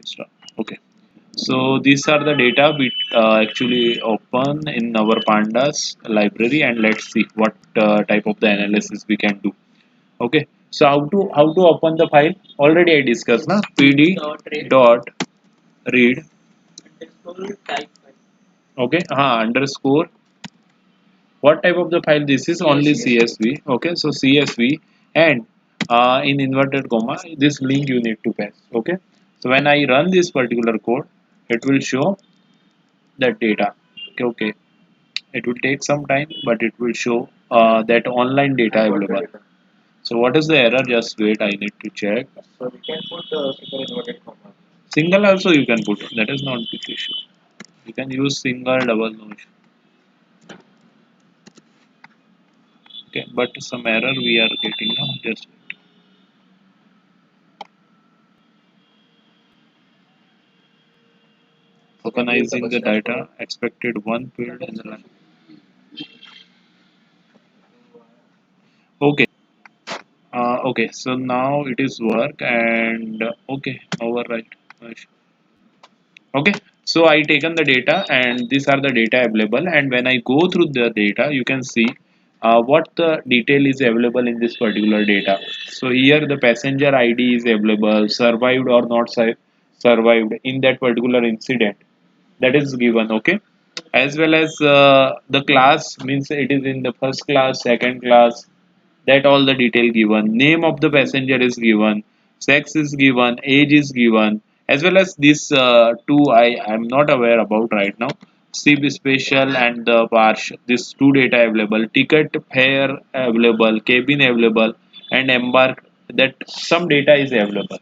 Stop. Okay. So these are the data we actually open in our pandas library, and let's see what type of the analysis we can do. Okay, so how to open the file already I discussed na, pd dot read, okay, underscore, what type of the file this is, only csv. Okay, so csv, and in inverted comma this link you need to paste. Okay, so when I run this particular code, it will show that data. Okay, okay, it will take some time, but it will show that online data available. So what is the error? Just wait, I need to check. Single also you can put, that is not big issue. You can use single, double, no issue. Okay, but some error we are getting now. Just organizing the data, expected one field in the line. Okay, okay, so now it is work, and okay, overwrite. No issue. Okay, so I taken the data, and these are the data available, and when I go through the data you can see what the detail is available in this particular data. So here the passenger id is available, survived or not survived in that particular incident, that is given. Okay, as well as the class, means it is in the first class, second class, that all the detail given, name of the passenger is given, sex is given, age is given, as well as this two I am not aware about right now, SIB special and the partial, this two data available, ticket fare available, cabin available, and embark, that some data is available.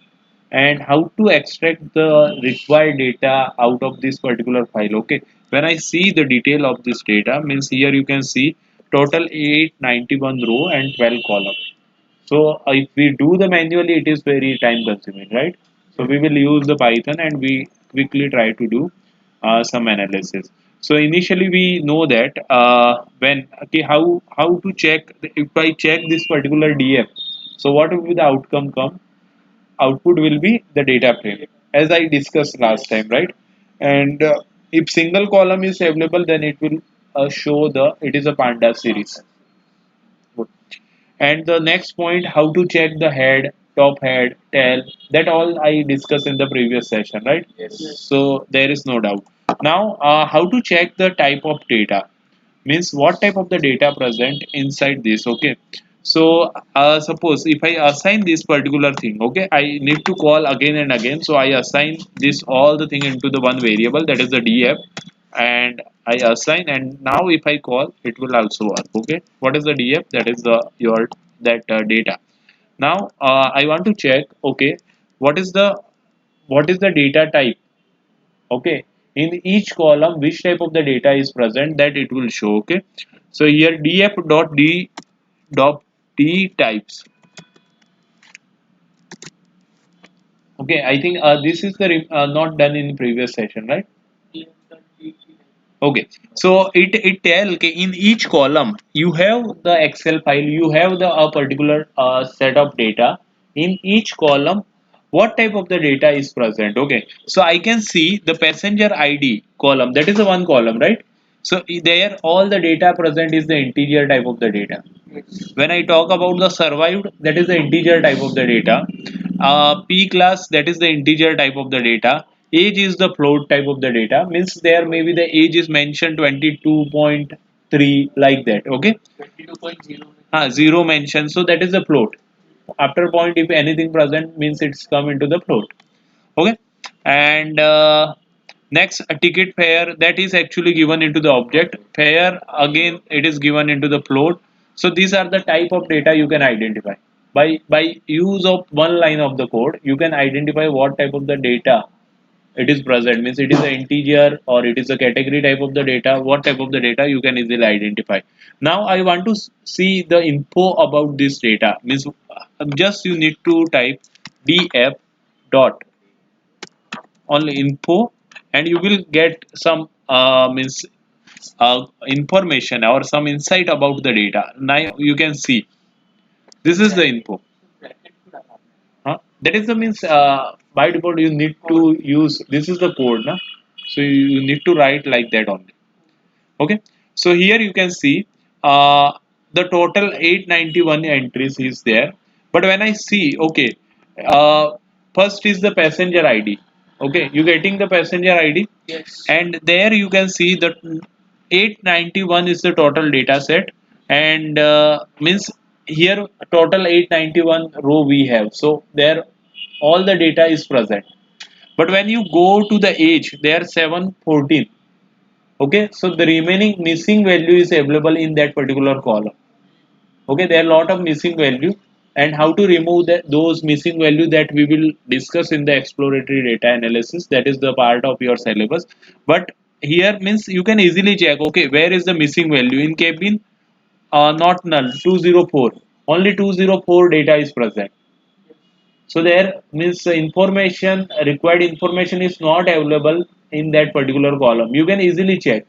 And how to extract the required data out of this particular file. Okay, when I see the detail of this data, means here you can see total 891 row and 12 column. So if we do the manually, it is very time consuming, right? So we will use the python, and we quickly try to do some analysis. So initially we know that when, okay, how to check, if I check this particular df, so what will be the outcome come, output will be the data frame, as I discussed last time, right? And if single column is available, then it will show the, it is a panda series. Good. And the next point, how to check the head, top head, tail, that all I discussed in the previous session, right? Yes. So there is no doubt. Now, how to check the type of data, means what type of the data present inside this. Okay, so suppose if I assign this particular thing, okay, I need to call again and again, so I assign this all the thing into the one variable, that is the df, and I assign, and now if I call, it will also work. Okay, what is the df? That is the your that data. Now I want to check, okay, what is the, what is the data type. Okay, in each column which type of the data is present, that it will show. Okay, so here df dot d dot d types. Okay, I think this is the not done in previous session, right? Okay, so it tell, okay, in each column you have the excel file, you have the a particular set of data. In each column what type of the data is present. Okay, so I can see the passenger id column, that is the one column, right? So there all the data present is the integer type of the data. When I talk about the survived, that is the integer type of the data. P class, that is the integer type of the data. Age is the float type of the data, means there maybe the age is mentioned 22.3 like that. Okay, 0 mentioned, so that is the float. After point, if anything present, means it's come into the float. Okay, and next a ticket fare, that is actually given into the object. Fare again, it is given into the float. So these are the type of data you can identify by use of one line of the code. You can identify what type of the data it is present, means it is an integer or it is a category type of the data. What type of the data you can easily identify. Now I want to see the info about this data, means just you need to type df dot only info, and you will get some means information or some insight about the data. Now you can see this is the info. Huh? That is the means by default you need to use, this is the code na, so you need to write like that only. Okay, so here you can see the total 891 entries is there, but when I see, okay, uh, first is the passenger ID. Okay, you getting the passenger ID? Yes. And there you can see that 891 is the total data set, and means here total 891 row we have, so there all the data is present. But when you go to the age, there 714. Okay, so the remaining missing value is available in that particular column. Okay, there are a lot of missing value, and how to remove those missing value, that we will discuss in the exploratory data analysis. That is the part of your syllabus. But here means you can easily check, okay, where is the missing value in cabin, not null 204, only 204 data is present. So there means information, required information is not available in that particular column. You can easily check,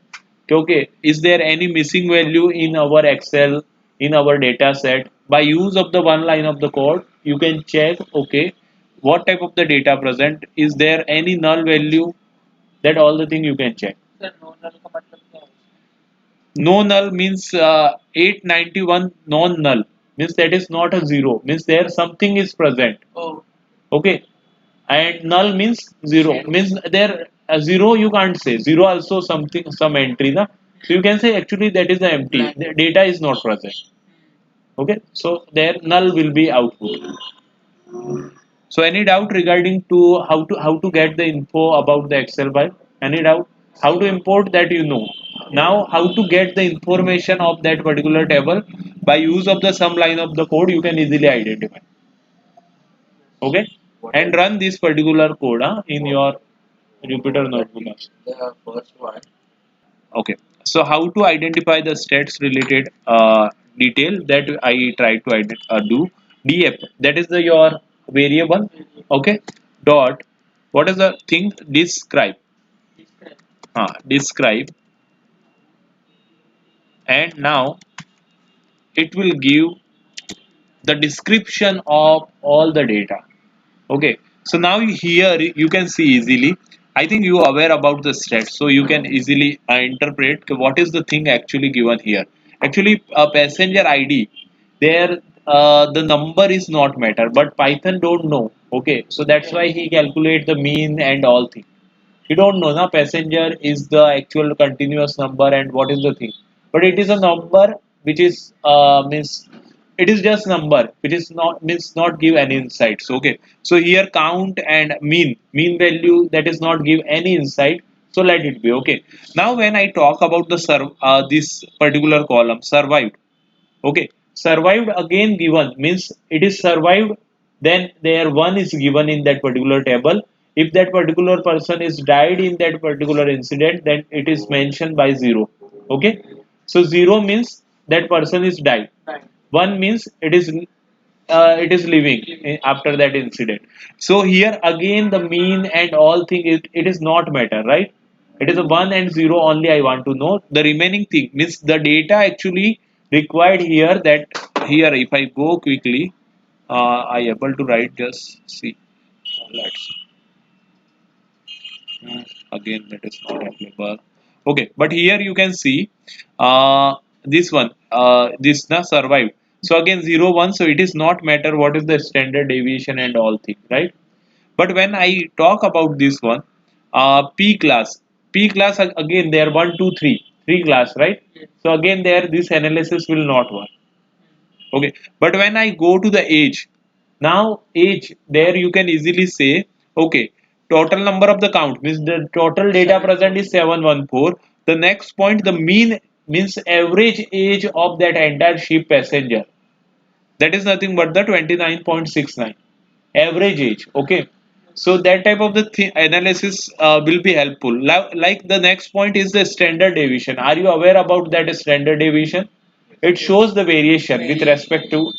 okay, is there any missing value in our Excel, in our data set? By use of the one line of the code, you can check, okay, what type of the data present, is there any null value, that all the thing you can check. Sir, no null का मतलब क्या है? No null means 891 non null means that is not a zero, means there something is present. Oh. Okay, and null means zero, means there zero you can't say, zero also something, some entry na, so you can say actually that is the empty, the data is not present. Okay, so there null will be output. So any doubt regarding to how to get the info about the Excel file? Any doubt? How to import, that you know. Now how to get the information of that particular table, by use of the some line of the code you can easily identify. Okay, and run this particular code in your Jupyter notebook. The first one. Okay, so how to identify the stats related detail, that I try to do. Df, that is the your variable. Okay, dot, what is the thing, describe. Describe, and now it will give the description of all the data. Okay, so now here you can see easily, I think you are aware about the stats, so you can easily interpret what is the thing actually given here. Actually a passenger ID, there the number is not matter, but Python don't know. Okay, so that's why he calculate the mean and all things. You don't know na, passenger is the actual continuous number and what is the thing, but it is a number which is means it is just number which is not, means not give any insights. Okay, so here count and mean value, that is not give any insight, so let it be. Okay, now when I talk about the this particular column survived. Okay, survived again given, means it is survived, then there one is given in that particular table. If that particular person is died in that particular incident, then it is mentioned by zero. Okay, so zero means that person is died. One means it is living after that incident. So here again the mean and all thing, it is not matter, right? It is a 1 and 0 only I want to know. The remaining thing means the data actually required here, that here if I go quickly, I able to write, just see. Let's see. Again that is not available. Okay, but here you can see this one, this na survived. So again 0 1, so it is not matter what is the standard deviation and all things, right? But when I talk about this one, p class again there 1 2 3 three class, right? So again there this analysis will not work. Okay, but when I go to the age, now age, there you can easily say, okay, total number of the count means the total data present is 714. The next point, the mean means average age of that entire ship passenger. That is nothing but the 29.69 average age. Okay, so that type of the analysis will be helpful. Like the next point is the standard deviation. Are you aware about that standard deviation? It shows the variation with respect to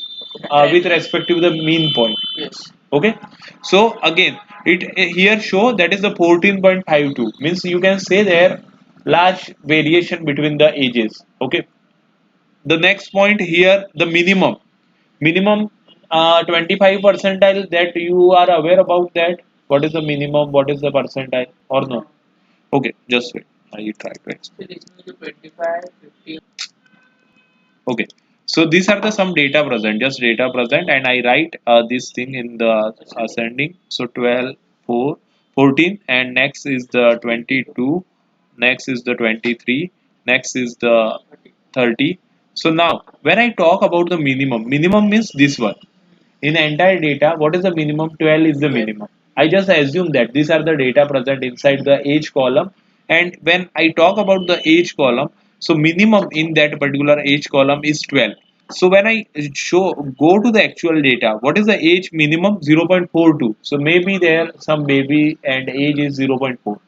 the mean point. Yes. Okay, so again it here show that is the 14.52, means you can say there large variation between the ages. Okay, the next point here, the minimum 25 percentile, that you are aware about that. what is the minimum, what is the percentile, or no? Okay, just wait. I try to explain. Okay, so these are the some data present, just data present, and I write this thing in the ascending. So 12, 4, 14, and next is the 22, next is the 23, next is the 30. So now, when I talk about the minimum, minimum means this one. In entire data, what is the minimum? 12 is the minimum. I just assume that these are the data present inside the age column. And when I talk about the age column, so minimum in that particular age column is 12. So when I go to the actual data, what is the age minimum? 0.42. So maybe there some baby and age is 0.4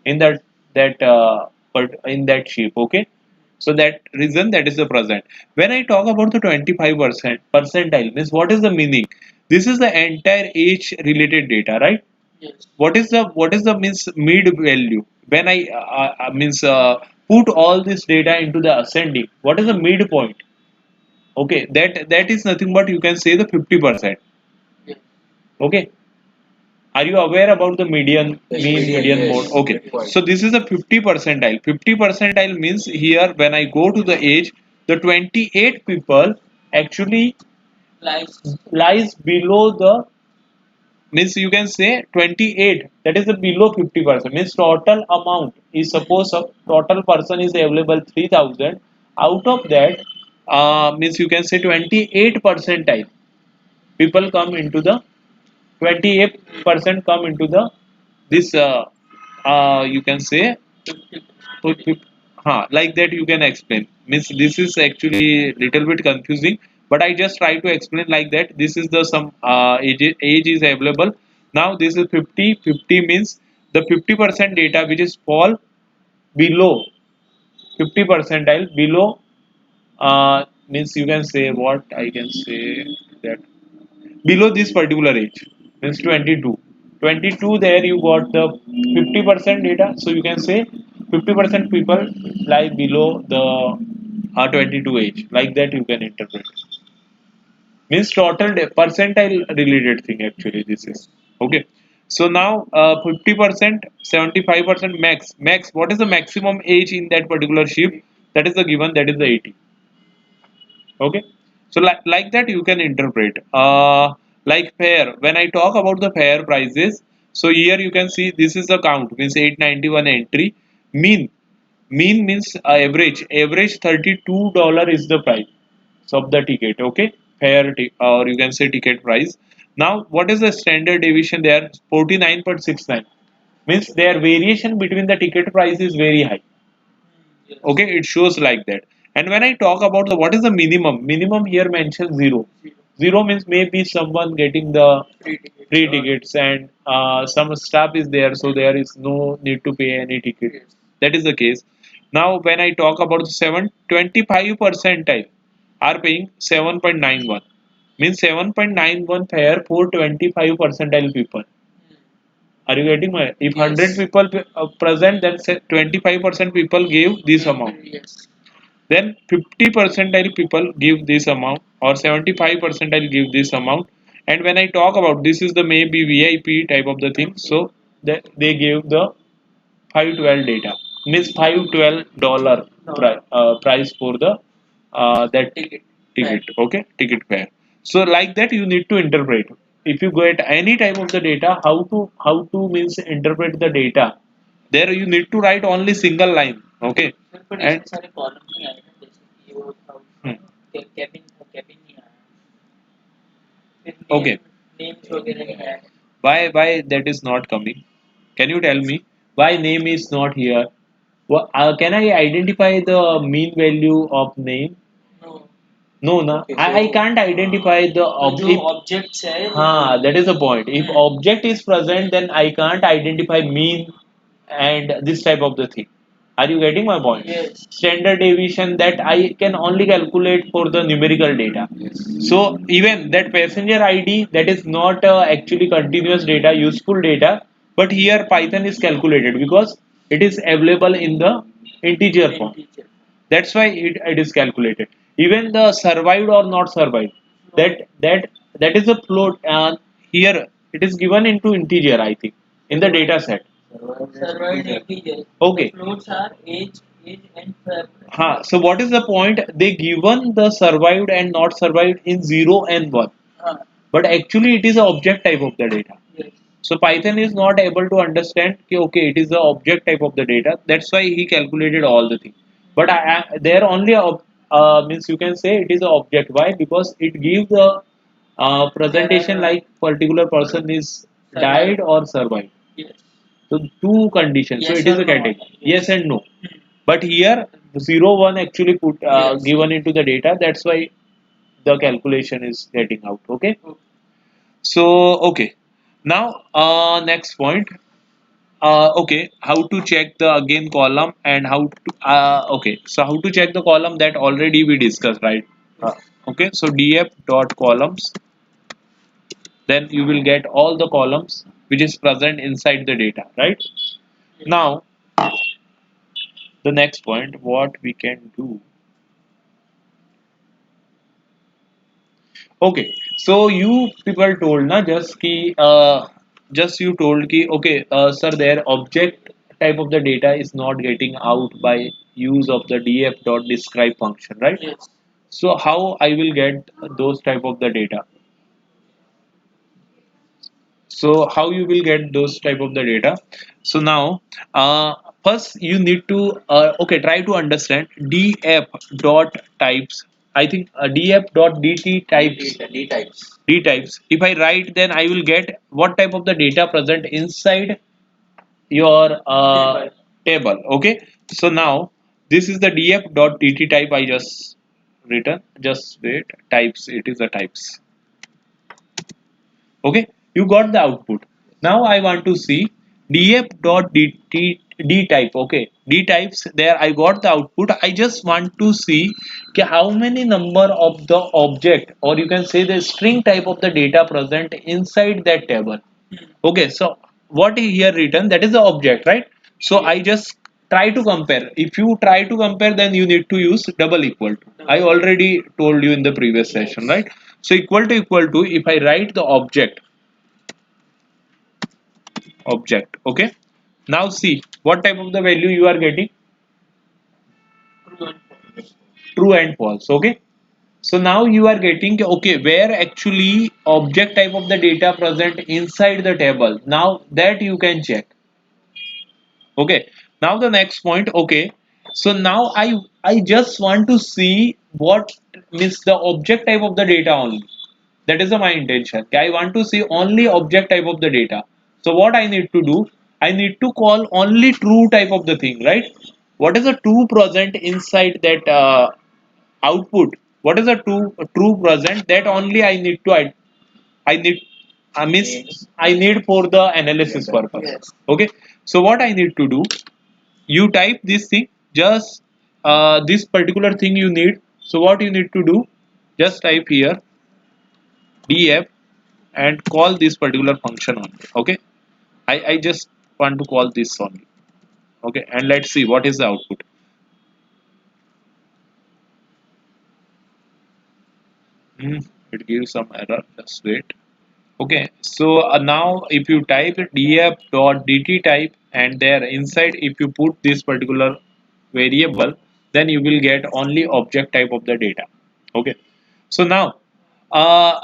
in but in that shape. Okay, so that reason, that is the present. When I talk about the 25% percentile means, what is the meaning? This is the entire age related data, right? What is the means mid value? When I means put all this data into the ascending, what is the midpoint? Okay, that is nothing but you can say the 50%. Okay, are you aware about the median, mean, median mode? Okay, so this is a 50 percentile. 50 percentile means here when I go to the age, the 28 people actually lies below the, means you can say 28, that is the below 50%, means total amount is, suppose a total person is available 3000, out of that means you can say 28 percentile people come into the 28% come into the this you can say like that you can explain, means this is actually little bit confusing, but I just try to explain like that. This is the some age is available. Now this is 50. 50 means the 50% data which is fall below 50 percentile below, means you can say what I can say, that below this particular age means 22. 22 there you got the 50% data, so you can say 50% people lie below the 22 age, like that you can interpret, means total percentile related thing actually this is. Okay, so now 50%, 75% max, what is the maximum age in that particular ship? That is the given, that is the 80. Okay, so like that you can interpret like fair. When I talk about the fair prices, so here you can see this is the count, means 891 entry. Mean means average $32 is the price of the ticket. Okay, or you can say ticket price. Now what is the standard deviation there? 49.69, means their variation between the ticket price is very high. Okay, it shows like that. And when I talk about the what is the minimum here mentions zero means maybe someone getting the free tickets, and some staff is there, so there is no need to pay any ticket. That is the case. Now when I talk about the 725 percentile are paying 7.91, means 7.91 fare for 25 percentile people. Are you getting my? If 100 people present, then say 25% people gave this amount. Then 50 percentile people give this amount, or 75 percentile give this amount. And when I talk about this is the maybe VIP type of the thing, so they gave the 512 data, means $512 price for the that ticket. Okay, ticket fare. So like that you need to interpret. If you get any type of the data, how to means interpret the data. There you need to write only single line. Okay, and hmm, okay. Why that is not coming? Can you tell me why name is not here? Can I identify the mean value of name? No, na. I can't identify the object. That is the point. If object is present, then I can't identify mean and this type of the thing. Are you getting my point? Standard deviation that I can only calculate for the numerical data. So even that passenger ID, that is not actually continuous data, useful data, but here Python is calculated because it is available in the integer form. That's why it is calculated. Even the survived or not survived, that that is a float here. It is given into integer, I think, in the data set. Survived integer. Okay. The floats are age and Feb. So what is the point? They given the survived and not survived in 0 and 1. But actually it is an object type of the data. Yes. So Python is not able to understand कि, okay, it is the object type of the data. That's why he calculated all the things. But there only means you can say it is an object. Why? Because it gives the presentation like particular person is died or survived. Yes. So two conditions. So Yes it is or a no. category. Yes and no. But here 0 1 actually put Yes. given into the data. That's why the calculation is getting out. Okay. So okay. Now next point. Okay, how to check the again column and how to okay, so how to check the column that already we discussed, right? Okay, so df dot columns, then you will get all the columns which is present inside the data, right? Now the next point, what we can do. Okay, so you people told na just you told ki okay, sir, their object type of the data is not getting out by use of the df dot describe function, right? Yes. So how I will get those type of the data? So how you will get those type of the data? So now, first you need to okay, try to understand df dot types. I think df dot dt types. D types. D types. If I write, then I will get what type of the data present inside your table. Okay. So now this is the df dot dt type I just written. Just wait. Types. It is the types. Okay, you got the output. Now I want to see df dot dt d type. Okay, d types, there I got the output. I just want to see okay, how many number of the object, or you can say the string type of the data present inside that table. Okay, so what is here written, that is the object, right? So I just try to compare. If you try to compare, then you need to use double equal to. I already told you in the previous session, right? So equal to, if I write the object, okay, now see what type of the value you are getting. True and false. True and false. Okay, so now you are getting okay, where actually object type of the data present inside the table, now that you can check. Okay, now the next point. Okay, so now I just want to see what means the object type of the data only. That is my intention. Okay, I want to see only object type of the data. So what I need to do, I need to call only true type of the thing, right? What is the true present inside that output? What is the true present, that only I need to I need I means I need for the analysis purpose. Yes. Okay, so what I need to do, you type this thing, just this particular thing you need. So what you need to do, just type here df and call this particular function only. Okay, I just want to call this only. Okay, and let's see what is the output. It gives some error, just wait. Okay, so now if you type df dot dt type, and there inside if you put this particular variable, then you will get only object type of the data. Okay, so now uh,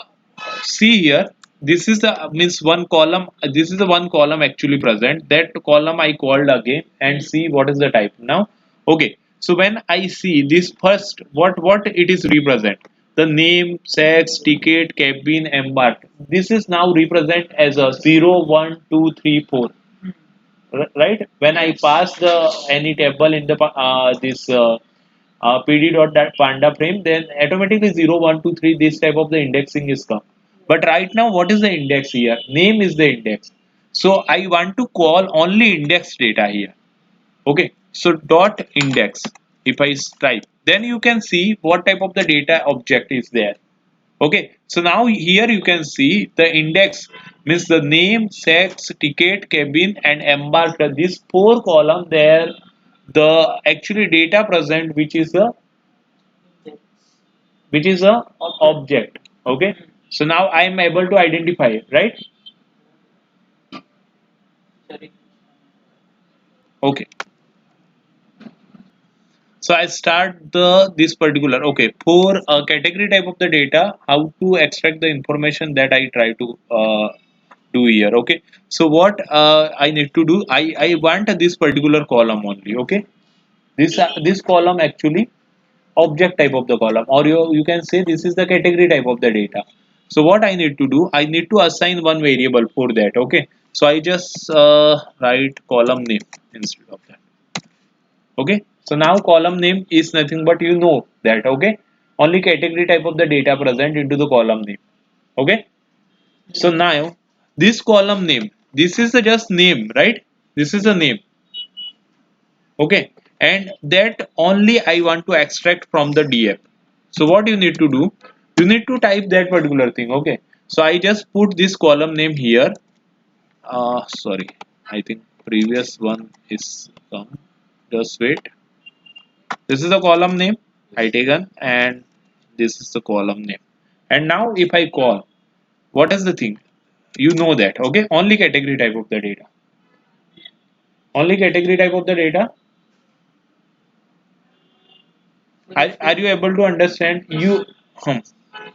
see here, this is the means one column, this is the one column actually present. That column I called again and see what is the type now. Okay, so when I see this first, what it is represent, the name, sex, ticket, cabin, embark, this is now represent as a 0 1 2 3 4. Right, when I pass the any table in the this pd dot that panda frame, then automatically 0 1 2 3 this type of the indexing is come. But right now what is the index here? Name is the index. So I want to call only index data here. Okay, so dot index, if I type, then you can see what type of the data object is there. Okay, so now here you can see the index means the name, sex, ticket, cabin, and embark. These four column there, the actually data present, which is a object. Okay, so now I am able to identify it, right? Okay, so I start the this particular, okay, for a category type of the data, how to extract the information that I try to do here. Okay, so what I need to do, I want this particular column only. Okay, this column actually object type of the column, or you can say this is the category type of the data. So what I need to do, I need to assign one variable for that. Okay, so I just write column name instead of that. Okay, so now column name is nothing but, you know that. Okay, only category type of the data present into the column name. Okay, so now this column name, this is the just name, right? This is a name. Okay, and that only I want to extract from the df. So what you need to do, you need to type that particular thing. Okay, so I just put this column name here. Sorry, I think previous one is come. Just wait. This is the column name I taken, and this is the column name. And now if I call, what is the thing? You know that. Okay, only category type of the data. Only category type of the data. Are you able to understand? You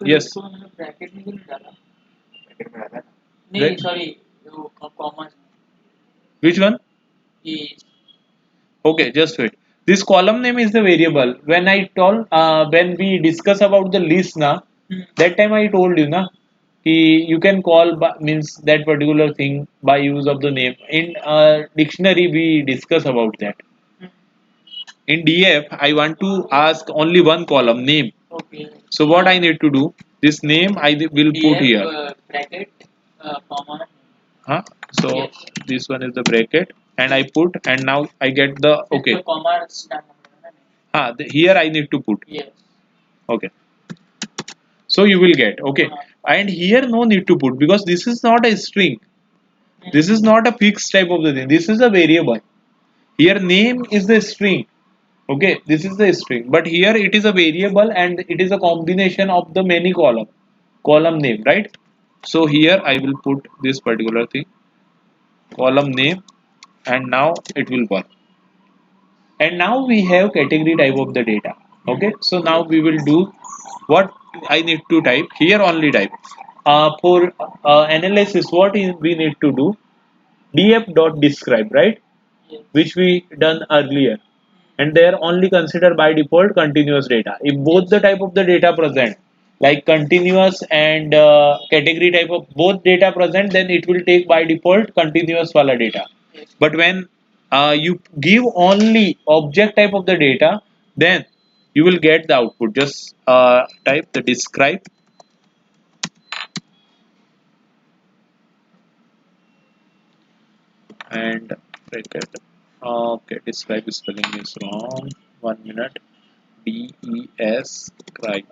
yes. Bracket में क्यों नहीं डाला? Packet में डाला नहीं sorry वो comma Which one? ये Okay, just wait. This column name is the variable. When I told, when we discuss about the list now, that time I told you na, कि you can call by, means that particular thing by use of the name. In dictionary we discuss about that. In DF, I want to ask only one column name. Okay. So what I need to do? This name I will put here. Bracket, comma. Huh? So Yes. this one is the bracket, and I put, and now I get the okay. The comma stand. Here I need to put. Yes. Okay. So you will get okay. And here no need to put, because this is not a string. This is not a fixed type of the thing. This is a variable. Here name is the string. Okay, this is the string, but here it is a variable and it is a combination of the many column name, right? So here I will put this particular thing, column name, and now it will work. And now we have category type of the data. Okay, so now we will do what I need to type here, only type for analysis. What we need to do, df.describe, right? Yes. Which we done earlier, and they are only considered by default continuous data. If both the type of the data present, like continuous and category type of both data present, then it will take by default continuous wala data. Yes. But when you give only object type of the data, then you will get the output. Just type the describe, and bracket. Okay, describe spelling is wrong. 1 minute. describe.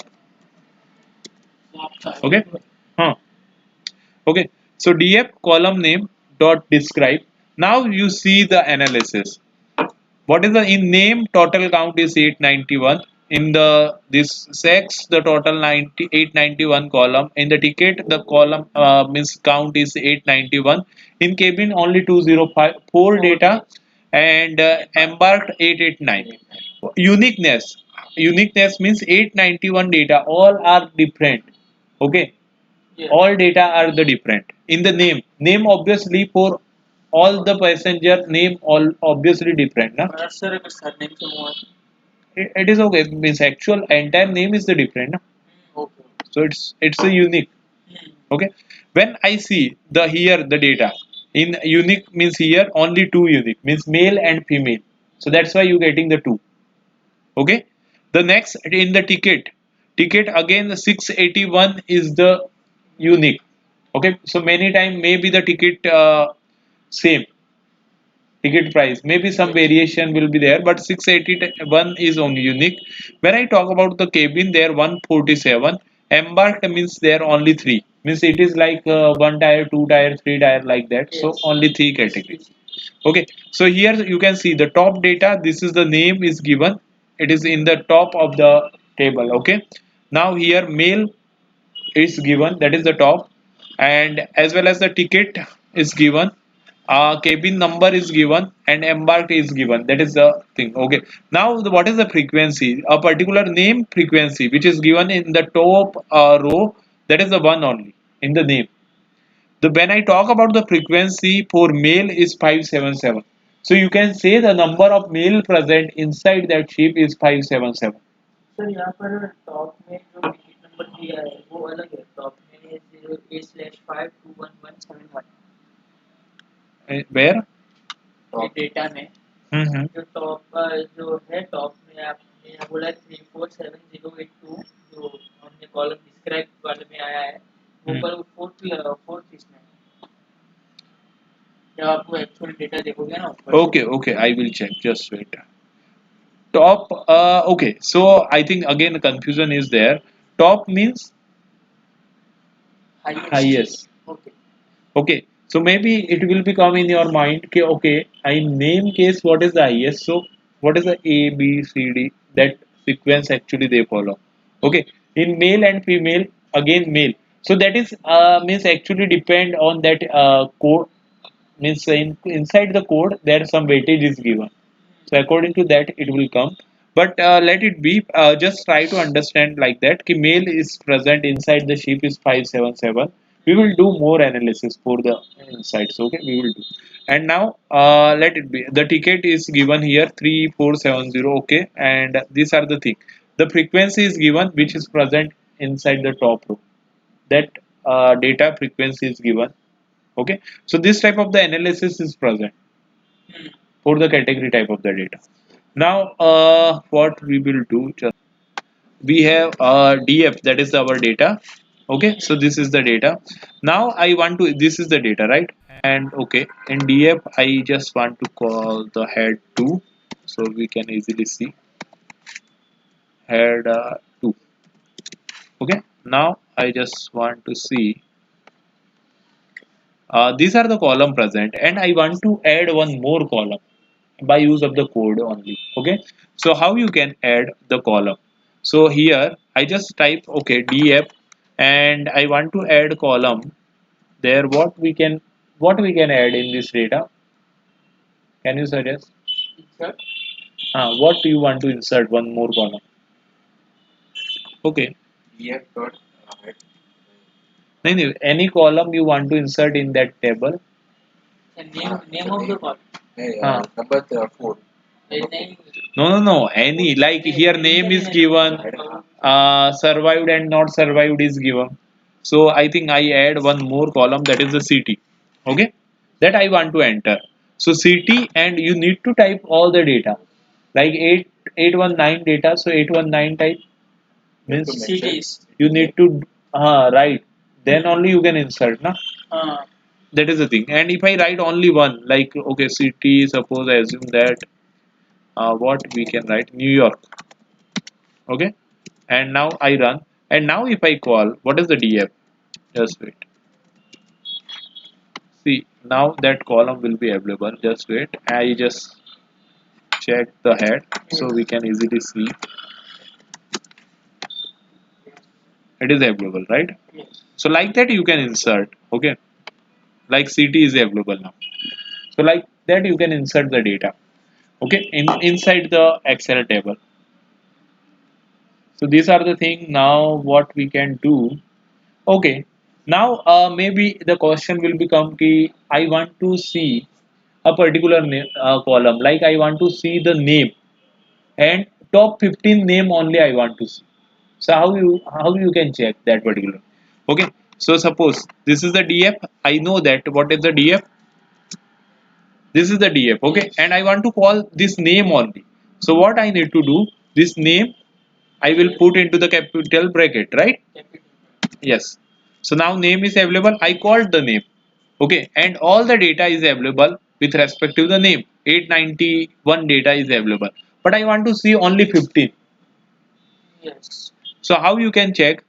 Okay. Huh. Okay. So df column name dot describe. Now you see the analysis. What is the in name total count is 891. In the this sex the total 891 column. In the ticket the column means count is 891. In cabin only 205 data, and embarked 889. Uniqueness. Uniqueness means 891 data. All are different. Okay. Yes. All data are the different. In the name obviously for all the passenger name all obviously different. Na? Sir, surname से हुआ. It is okay. Means actual entire name is the different. Na? Okay. So it's a unique. Okay. When I see the here the data in unique means here only two unique means male and female. So that's why you getting the two. Okay. The next in the ticket again the 681 is the unique. Okay, so many time maybe the ticket same ticket price, maybe some variation will be there, but 681 is only unique. When I talk about the cabin, there 147. Embarked means there only three, means it is like one tire, two tire, three tire, like that. So only three categories. Okay, so here you can see the top data. This is the name is given, it is in the top of the table. Okay, now here male is given, that is the top, and as well as the ticket is given, cabin number is given and embarked is given. That is the thing. Okay, now what is the frequency? A particular name frequency which is given in the top row, that is the one only in the name. When I talk about the frequency for male is 577, so you can say the number of male present inside that ship is 577. Sir यहाँ पर top में जो ticket number दिया है वो अलग है top में 0A/521171 Where? ये डेटा में Mm-hmm. जो टॉप का जो है टॉप में आपने यहाँ बोला 347082 जो हमने कॉलम डिस्क्राइब वाले में आया है वो पर फोर्थ इसमें है जब आपको एक्चुअल डेटा देखोगे ना ऊपर Okay, okay, I will check. Just wait. Top. Okay, so I think again confusion is there. Top means highest. Okay Okay, so maybe it will become in your mind. Okay, okay, I name case what is the highest. So what is the A, B, C, D? That sequence actually they follow. Okay, in male and female, again male. So that is means actually depend on that code, means inside the code there some weightage is given, so according to that it will come. But let it be, just try to understand like that ki male is present inside the sheep is 577. We will do more analysis for the insights. Okay, we will do. And now let it be, the ticket is given here 3470. Okay, and these are the thing, the frequency is given which is present inside the top row, that data frequency is given. Okay, so this type of the analysis is present for the category type of the data. Now what we will do, just we have df, that is our data. Okay, so this is the data. Now I want to, this is the data, right? And okay, in df I just want to call the head 2, so we can easily see head 2. Okay, now I just want to see these are the column present and I want to add one more column by use of the code only. Okay, so how you can add the column? So here I just type okay df and I want to add column. There what we can add in this data, can you suggest? Sir What do you want to insert one more column? Okay, df dot head no, no, any column you want to insert in that table. Name of the call number 4 नहीं No, any, like here name is given, survived and not survived is given. So I think I add one more column, that is the city. Okay, that I want to enter. So city, and you need to type all the data, like 819 data. So 819 type means cities you need to write. Then only you can insert, na. हाँ That is the thing. And if I write only one, like okay city, suppose I assume that what we can write New York. Okay, and now I run, and now if I call, what is the df? Just wait, see now that column will be available. Just wait, I just check the head so we can easily see it is available, right? yes So like that you can insert. Okay, like city is available now, so like that you can insert the data. Okay, inside the excel table. So these are the thing. Now what we can do. Okay, now maybe the question will become ki I want to see a particular column, like I want to see the name and top 15 name only I want to see. So how you can check that particular? Okay, so suppose this is the df, I know that what is the df, this is the df. Okay, and I want to call this name only. So what I need to do, this name I will put into the capital bracket, right? Yes. So now name is available. I called the name. Okay. And all the data is available with respect to the name. 891 data is available. But I want to see only 15. yes So how you can check?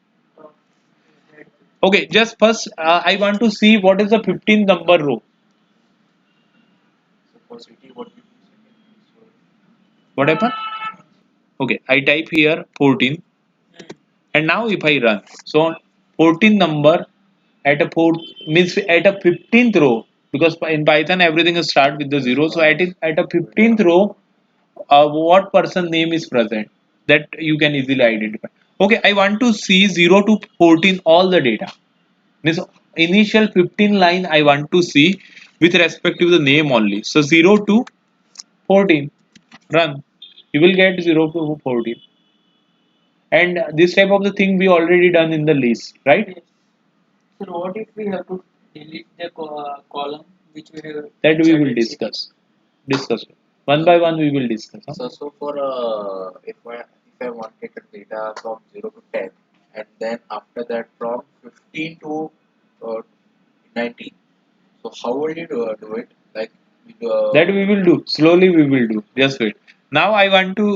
Okay. Just first I want to see what is the 15th number row. so for city what we do so What happened? Okay. I type here 14. And now if I run. So 14 number at a 4 means at a 15th row because in Python everything is start with the zero. So at a 15th row, what person name is present, that you can easily identify. Okay, I want to see 0 to 14 all the data. Means initial 15 line I want to see with respect to the name only. So 0 to 14, run. You will get 0 to 14. And this type of the thing we already done in the list, right? Yes. So what if we have to delete the column which we have That we will inserted discuss. One by one we will discuss. Huh? So for if I wanted the data from 0 to 10, and then after that from 15 to 19, so how will you do it? Like That we will do. Slowly we will do. Just wait. Now I want to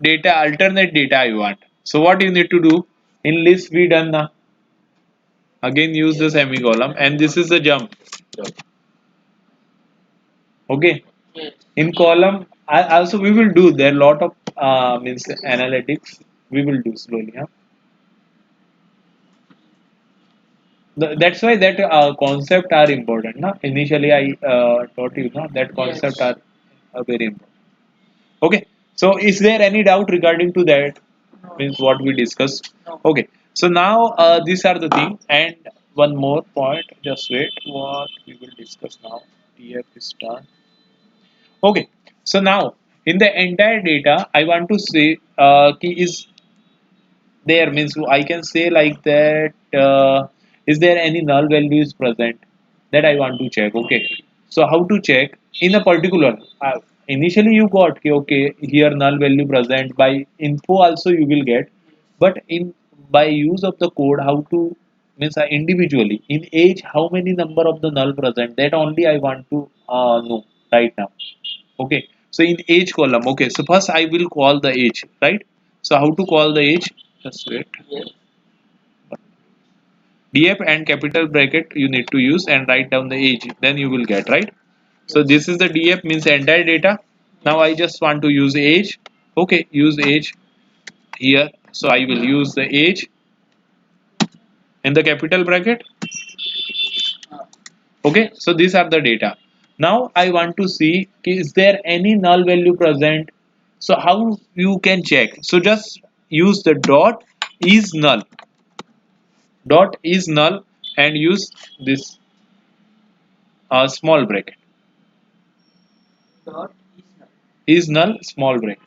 data alternate data I want. So what you need to do? In list we done now. Again use the semicolon and this is the jump. the Okay. Yes. In column also we will do. There are lot of means analytics. We will do slowly. Huh? That's why that concept are important. Na? Initially I taught you that concept Yes. are very important. Okay. So is there any doubt regarding to that? No. Means what we discussed. No. Okay. So now these are the thing, and one more point. Just wait. What we will discuss now. TF is done. Okay. So now in the entire data, I want to say key is there means I can say like that is there any null value is present, that I want to check. Okay, so how to check in a particular initially you got okay, here null value present by info also you will get, but in by use of the code how to means individually in age how many number of the null present, that only I want to know right now. Okay, so in age column, okay, so first I will call the age, right? So how to call the age? Just wait. Yes. Df and capital bracket you need to use and write down the age, then you will get, right? So Yes. this is the df means entire data. Now I Yes. just want to use age. Okay, use age here. So I will use the age in the capital bracket. Uh, Okay, yes. so these are the data. Now I want to see is there any null value present. So how you can check? So just use the dot is null and use this small bracket. Dot is null. Is null small bracket.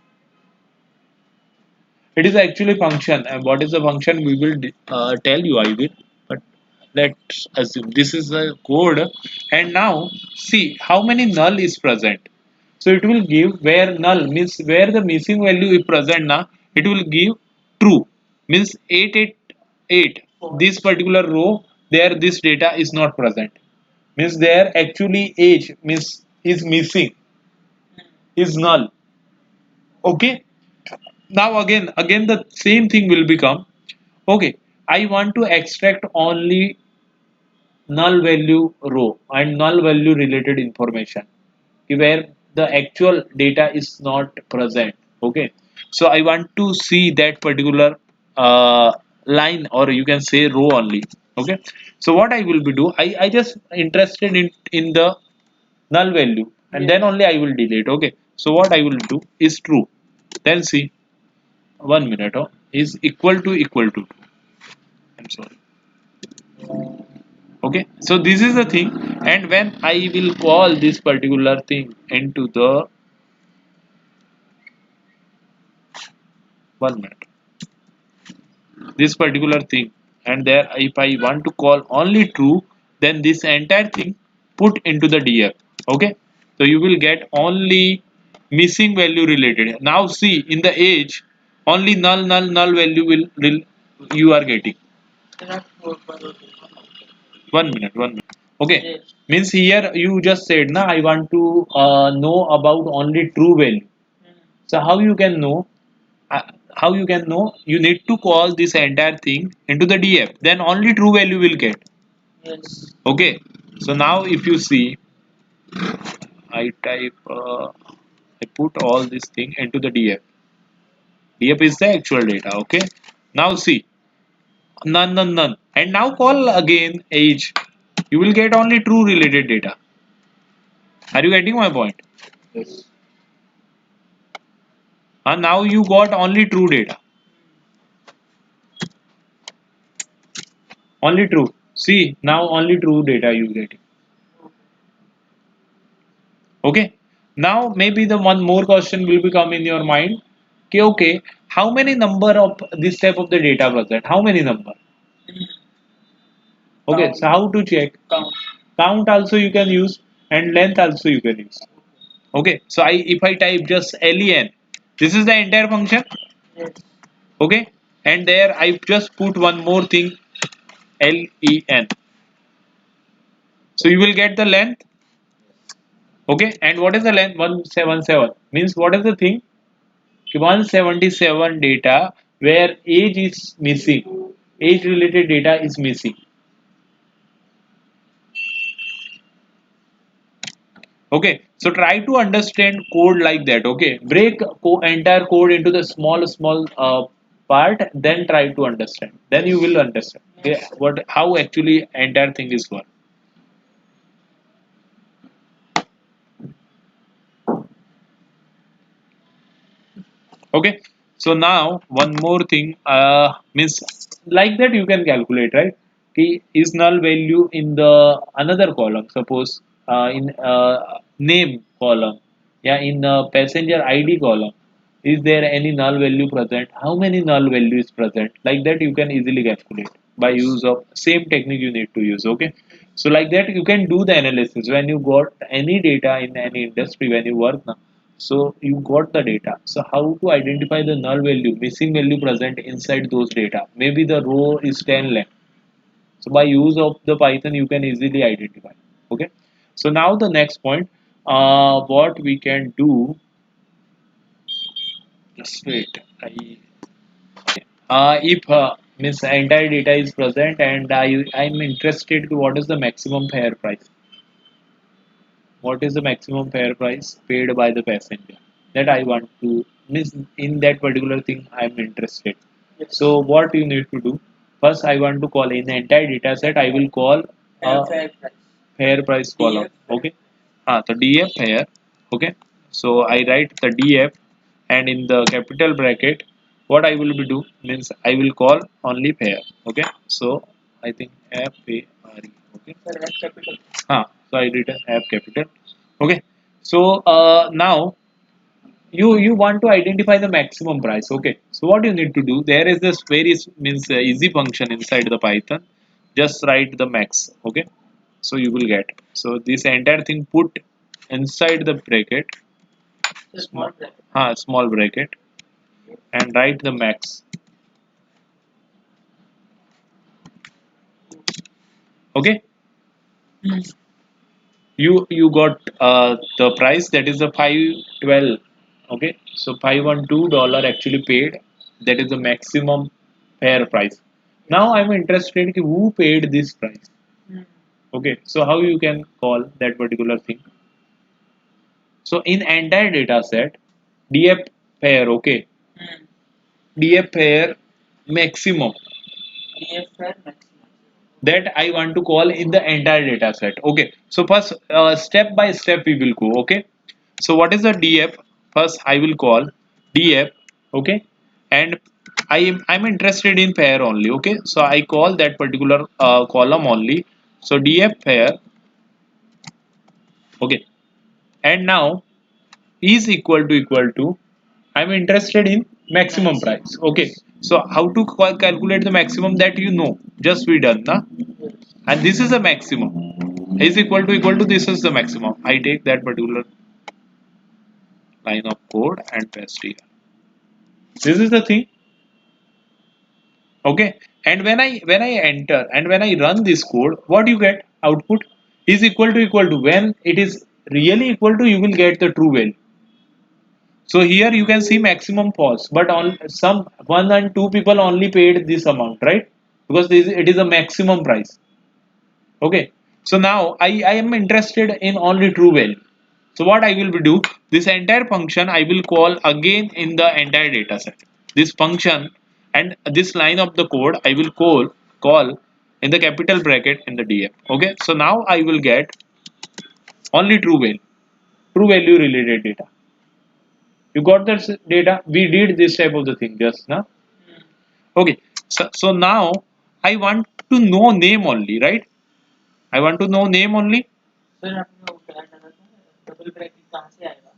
It is actually function, and what is the function we will tell you. I will, but let's assume this is the code. And now see how many null is present. So it will give where null means where the missing value is present. Now it will give true means 888. This False. particular row there this data is not present, means there actually age means is missing, Hmm. is null. Okay, now again the same thing will become okay, I want to extract only null value row and null value related information where the actual data is not present. Okay, so I want to see that particular line or you can say row only. Okay, so what I will be do, I just interested in the null value and then Yes. only I will delete. Okay, so what I will do is true, then see 1 minute, oh, is equal to 2. I'm sorry. Okay, so this is the thing, and when I will call this particular thing into the 1 minute, this particular thing, and there if I want to call only true, then this entire thing put into the df. Okay, so you will get only missing value related. Now see in the age only null value you are getting. Cannot go for 1 minute. Okay, yes. means here you just said na I want to know about only true value. Hmm. So how you can know? uh, how you can know? You need to call this entire thing into the df, then only true value will get. Yes. Okay, so now if you see I type I put all this thing into the df is the actual data. Okay, now see none, and now call again age, you will get only true related data. Are you getting my point? Yes. And now you got only true data. Only true. See, now only true data you get. Okay. Now maybe the one more question will become in your mind. Okay, how many number of this type of the data present? How many number? Okay, so Count. how to check? Count. Count also you can use and length also you can use. Okay, so if I type just len, this is the entire function. Yes. Okay, and there I just put one more thing len. So you will get the length. Okay, and what is the length? 177 means what is the thing? 177 data where age is missing. Age related data is missing. Okay, so try to understand code like that. Okay, break entire code into the small part, then try to understand, then you will understand, okay, Yes. what how actually entire thing is work. Okay, so now one more thing, means like that you can calculate, right? Okay, is null value in the another column, suppose in name column, yeah, in the passenger id column, is there any null value present? How many null value is present? Like that you can easily calculate by Yes. use of same technique you need to use. Okay, so like that you can do the analysis when you got any data in any industry when you work now. So you got the data. So how to identify the null value, missing value present inside those data? Maybe the row is 10 length. So by use of the Python, you can easily identify. Okay. So now the next point, what we can do. Just wait. If means entire data is present and I'm interested to what is the maximum fare price. What is the maximum fare price paid by the passenger? That I want to means in that particular thing I'm interested. Yes. So what you need to do? First, I want to call in the entire data set. I will call a Fair price. fare price column. DF fair. Okay. The DF fare. Okay. So I write the DF and in the capital bracket, what I will be do means I will call only fare. Okay. So I think FARE. Okay. Sir, F capital. So I written F capital. Okay. So now you want to identify the maximum price. Okay, so what you need to do, there is this very means easy function inside the Python, just write the max. Okay, so you will get, so this entire thing put inside the bracket, The small, small bracket. small bracket, and write the max. Okay, you got the price, that is the 512. Okay, so $512 actually paid, that is the maximum fair price. Now Yes. I'm interested ki who paid this price. Hmm. Okay, so how you can call that particular thing? So in entire data set, df pair. Okay, Hmm. df pair maximum, DF fair maximum. that I want to call in the entire data set. Okay, so first step by step we will go. Okay, so what is the df? First I will call df. Okay, and I'm interested in pair only. Okay, so I call that particular column only. So df pair. Okay, and now is equal to I'm interested in maximum Maximum. price. Okay, Yes. so how to calculate the maximum, that you know, just we done na? Yes. And this is the maximum, is equal to this is the maximum. I take that particular line of code and paste here. This is the thing. Okay, and when I enter and when I run this code, what you get output is equal to when it is really equal to, you will get the true value. So here you can see maximum false, but on some one and two people only paid this amount, right? Because it is a maximum price. Okay. So now I am interested in only true value. So what I will be do, this entire function I will call again in the entire data set. This function and this line of the code I will call in the capital bracket in the df. Okay. So now I will get only true value. true value related data. You got that data? We did this type of the thing just now. Okay, so now I want to know name only, right? I want to know name only. Sir आपने वो क्या डाला था double bracket कहाँ से आएगा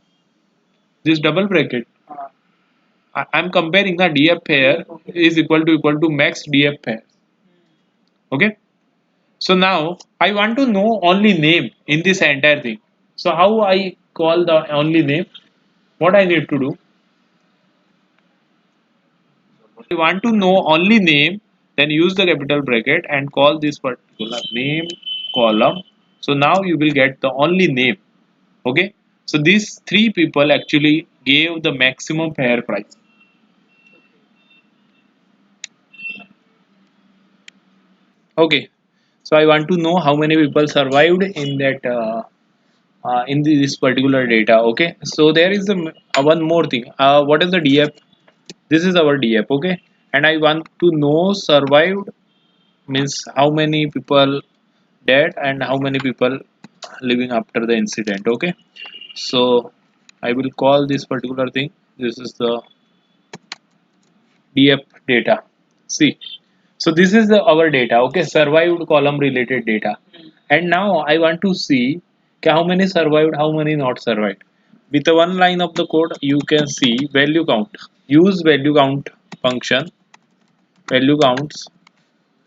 This double bracket. हाँ I'm comparing the df pair is equal to max df pair. Okay. So now I want to know only name in this entire thing. So how I call the only name? What I need to do? I want to know only name, then use the capital bracket and call this particular name column. So now you will get the only name. Okay. So these three people actually gave the maximum fair price. Okay. So I want to know how many people survived in that in this particular data. Okay. So there is one more thing. What is the DF? This is our DF. Okay. And I want to know survived means how many people dead and how many people living after the incident. Okay. So I will call this particular thing. This is the DF data. See. So this is our data. Okay. Survived column related data. And now I want to see how many survived, how many not survived. With the one line of the code, you can see value count. Use value count function, value counts,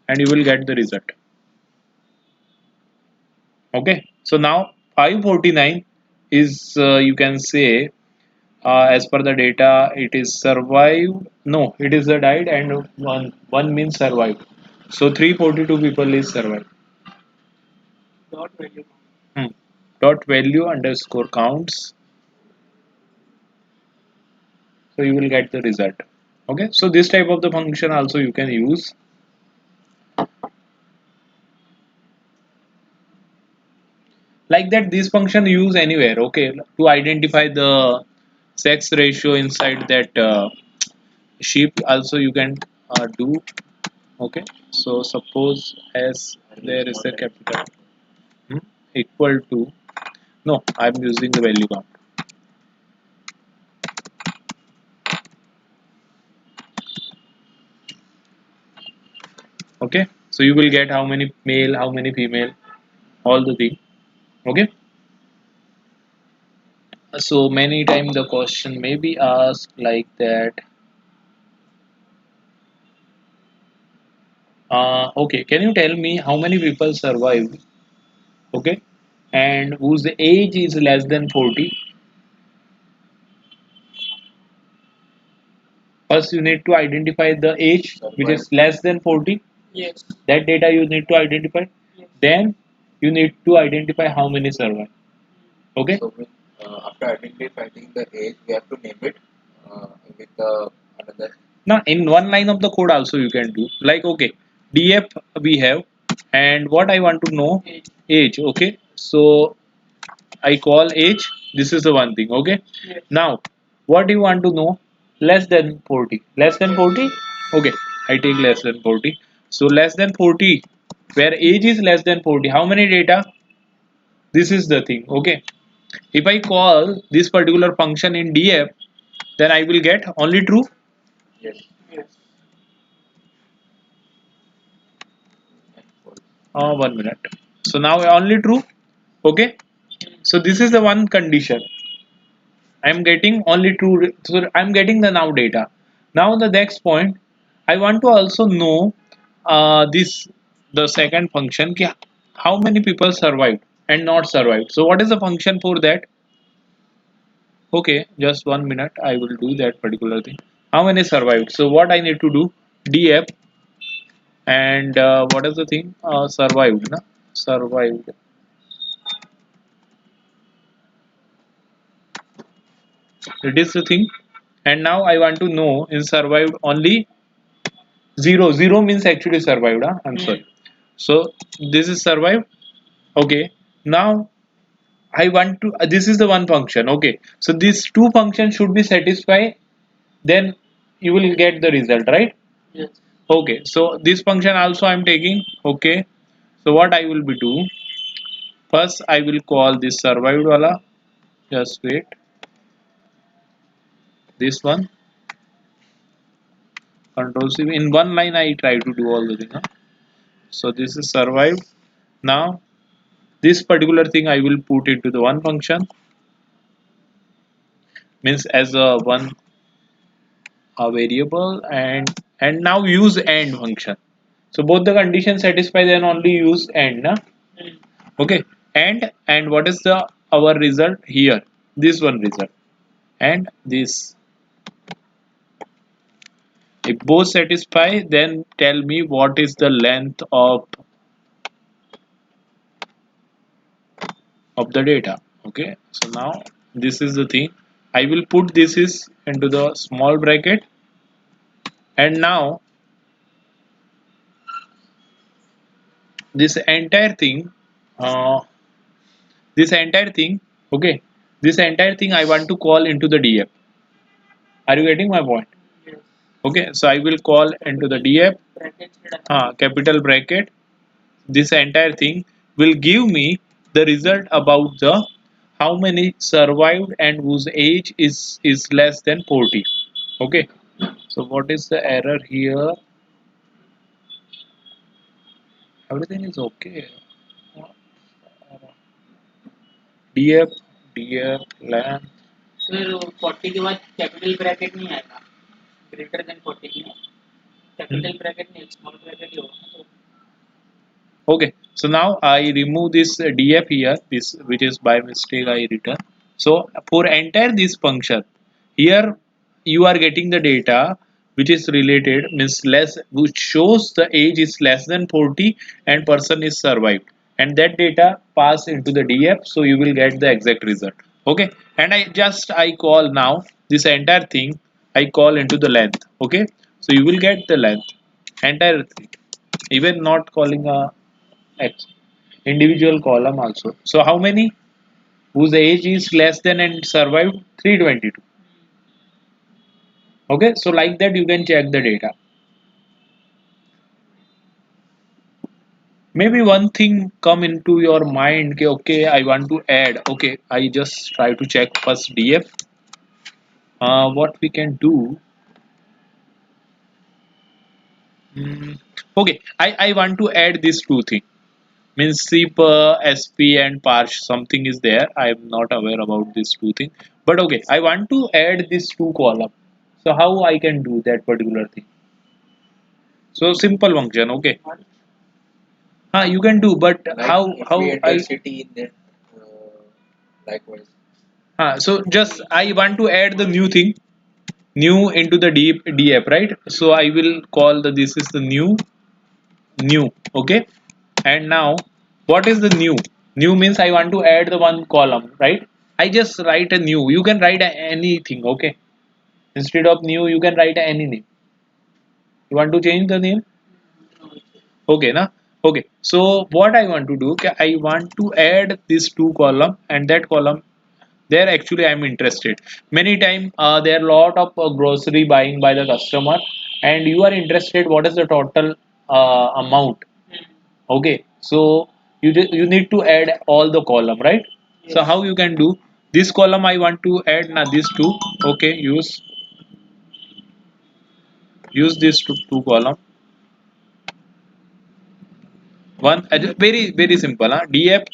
and you will get the result. Okay. So now 549 is you can say as per the data it is survived. No, it is the died and one means survived. So 342 people is survived. dot value Hmm. Dot value underscore counts. So you will get the result. Okay, so this type of the function also you can use. Like that, this function use anywhere. Okay, to identify the sex ratio inside that sheep also you can do. Okay, so suppose as there is a capital hmm, equal to no, I'm using the value count. Okay, so you will get how many male, how many female, all the thing. Okay. So many times the question may be asked like that. Okay, can you tell me how many people survived? Okay, and whose age is less than 40? First, you need to identify the age which is less than 40. yes That data you need to identify. yes Then you need to identify how many survive. Okay. So after identifying the age, we have to name it with another. Now, in one line of the code also you can do like okay, df we have, and what I want to know age age. Okay, so I call age. This is the one thing. Okay. yes Now, what do you want to know? Less than 40. Less than 40? Okay. I take less than 40. So less than 40, where age is less than 40. How many data? This is the thing. Okay. If I call this particular function in df, then I will get only true. Yes. yes 1 minute. So now only true. Okay. So this is the one condition. I am getting only true. So I am getting the now data. Now the next point, I want to also know this the second function ki how many people survived and not survived. So what is the function for that? Okay, just 1 minute. I will do that particular thing. How many survived? So what I need to do? df and what is the thing? Survived. Na? Survived. It is the thing. And now I want to know in survived only zero. Zero means actually survived. Huh? I'm sorry. So this is survived. Okay. Now I want to. This is the one function. Okay. So these two functions should be satisfied. Then you will get the result, right? yes Okay. So this function also I'm taking. Okay. So what I will be do? First I will call this survived wala. Just wait. This one, Control C. In one line, I try to do all the thing. Huh? So this is survived. Now this particular thing I will put into the one function, means as a one a variable, and now use AND function. So both the conditions satisfy, then only use AND. Na? Okay, and what is the our result here? This one result and this. If both satisfy, then tell me what is the length of the data. Okay, so now this is the thing. I will put this is into the small bracket, and now this entire thing, uh, this entire thing, okay, this entire thing I want to call into the df. Are you getting my point? Yes. Okay, so I will call into the df, Brackets capital bracket. This entire thing will give me the result about the how many survived and whose age is less than 40. Okay, so what is the error here? Everything is okay. df df length. Sir 40 के बाद capital bracket नहीं आएगा greater than 40 की capital bracket नहीं small bracket ही होगा Okay, so now I remove this df here, this which is by mistake I return. So for entire this function, here you are getting the data which is related, means less, which shows the age is less than 40 and person is survived, and that data pass into the df, so you will get the exact result. Okay, and I call now this entire thing, I call into the length. Okay, so you will get the length entire thing, even not calling a X individual column also. So how many whose age is less than and survived? 322. Okay, so like that you can check the data. Maybe one thing come into your mind, okay, I want to add. Okay, I just try to check first df. What we can do? Hmm, okay, I want to add these two things. Means SIP, SP and parse something is there. I am not aware about these two things. But okay, I want to add these two column. So how I can do that particular thing? So simple function, okay. You can do, but Like if how we I enter city in that, likewise. so just I want to add the new thing, new into the deep df, right? So I will call the this is the new, okay. And now what is the new means I want to add the one column, right? I just write a new. You can write anything, okay. Instead of new you can write any name. You want to change the name? Okay, na. Okay, so what I want to do, okay, I want to add this two column, and that column there actually I am interested. Many time there are lot of grocery buying by the customer, and you are interested what is the total amount. Okay, so you need to add all the column, right? Yes. So how you can do this column? I want to add now these two. Okay, use these two column. One very simple. Df.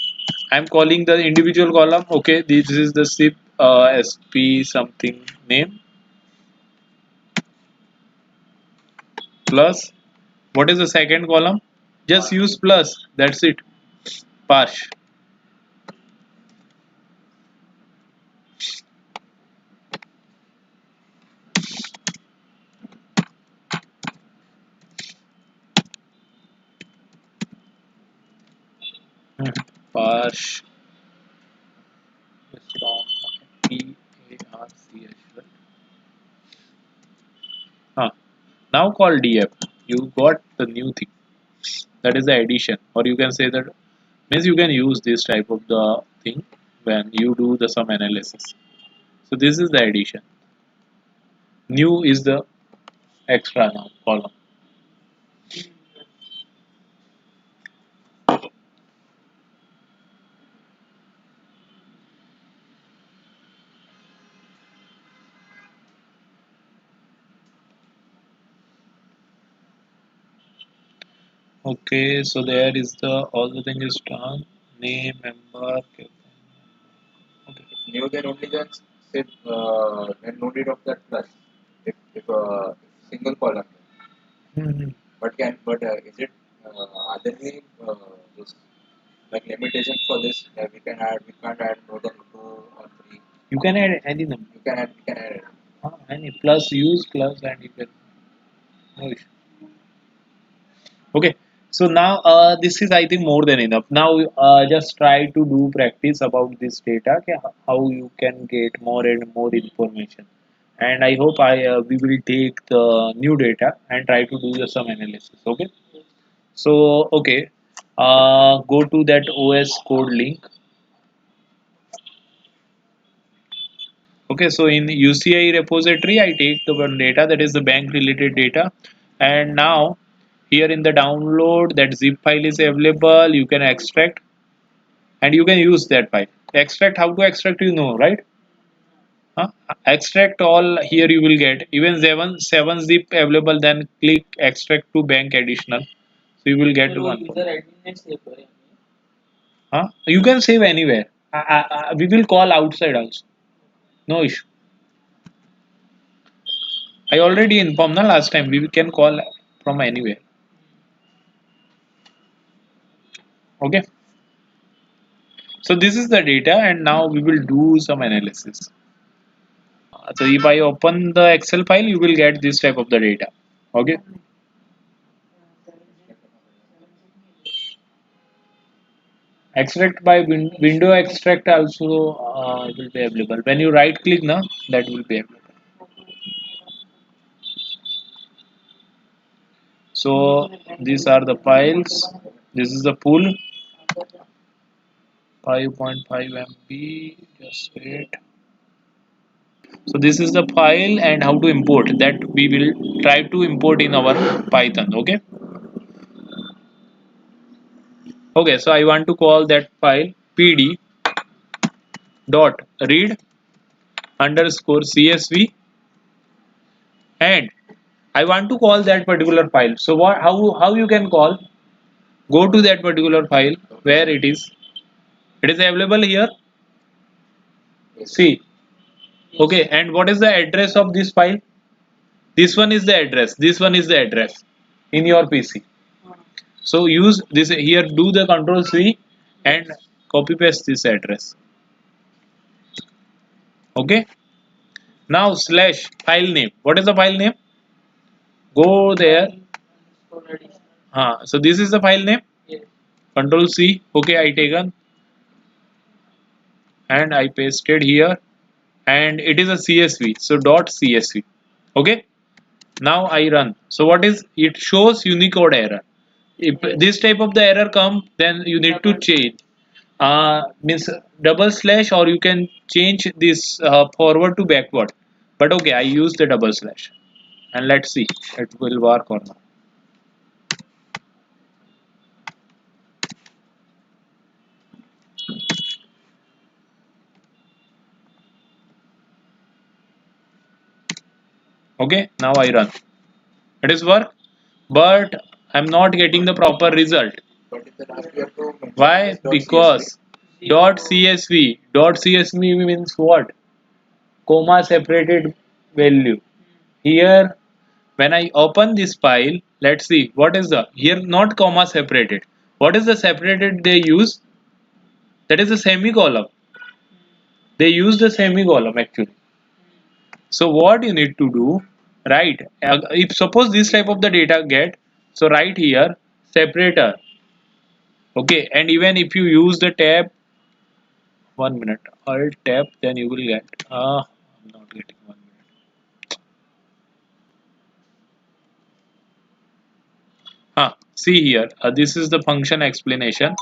I'm calling the individual column. Okay, this is the SIP SP something name plus. What is the second column? Just use plus. That's it. Parse. Parse. PARCH. Now call df. You got the new thing. That is the addition, or you can say that means you can use this type of the thing when you do the sum analysis. So this is the addition. New is the extra now column. Okay, so there is the all the thing is done. Name, member. Okay. Okay. If new, then only then say then no need of that plus. If single column. Hmm. But is it otherly this like limitation for this? We can't add more than two or three. You can add any number. We can add it. Any plus use plus and you can no issue. Okay. So now this is I think more than enough. Now just try to do practice about this data. Okay, how you can get more and more information. And I hope I we will take the new data and try to do some analysis. Okay. So okay, go to that OS code link. Okay, so in UCI repository, I take the one data that is the bank related data, and now here in the download that zip file is available. You can extract and you can use that file. Extract, how to extract, you know, right? Huh? Extract all here you will get even seven zip available. Then click extract to bank additional, so you will get one. user admin ने save करे Huh? You can save anywhere. We will call outside also. No issue. I already informed the last time we can call from anywhere. Okay. So this is the data and now we will do some analysis. So if I open the Excel file, you will get this type of the data. Okay. Extract by window extract also will be available. When you right click now, that will be available. So these are the files. This is the pool 5.5 MB. Just wait. So this is the file and how to import that we will try to import in our Python. Okay. Okay. So I want to call that file pd dot read underscore csv and I want to call that particular file. So what how you can call? Go to that particular file where it is. It is available here. Yes. See. Okay. And what is the address of this file? This one is the address. This one is the address in your PC. So use this here. Do the Control C and copy paste this address. Okay. Now slash file name. What is the file name? Go there. So this is the file name. yes Control C. Okay, I taken and I pasted here, and it is a CSV. So dot CSV. Okay. Now I run. So what is it? Shows Unicode error. If this type of the error come, then you need to change. Means double slash, or you can change this forward to backward. But okay, I use the double slash, and let's see it will work or not. Okay, now I run. It is work, but I'm not getting the proper result. But in the last we have to mention Why? this dot CSV. Because dot CSV. Dot CSV means what? Comma separated value. Here, when I open this file, let's see what is the here not comma separated. What is the separated they use? That is a semicolon. They use the semicolon actually. So what you need to do, right? If suppose this type of the data get, so right here separator. Okay, and even if you use the tab, 1 minute, alt tab, then you will get. I'm not getting 1 minute. See here. This is the function explanation.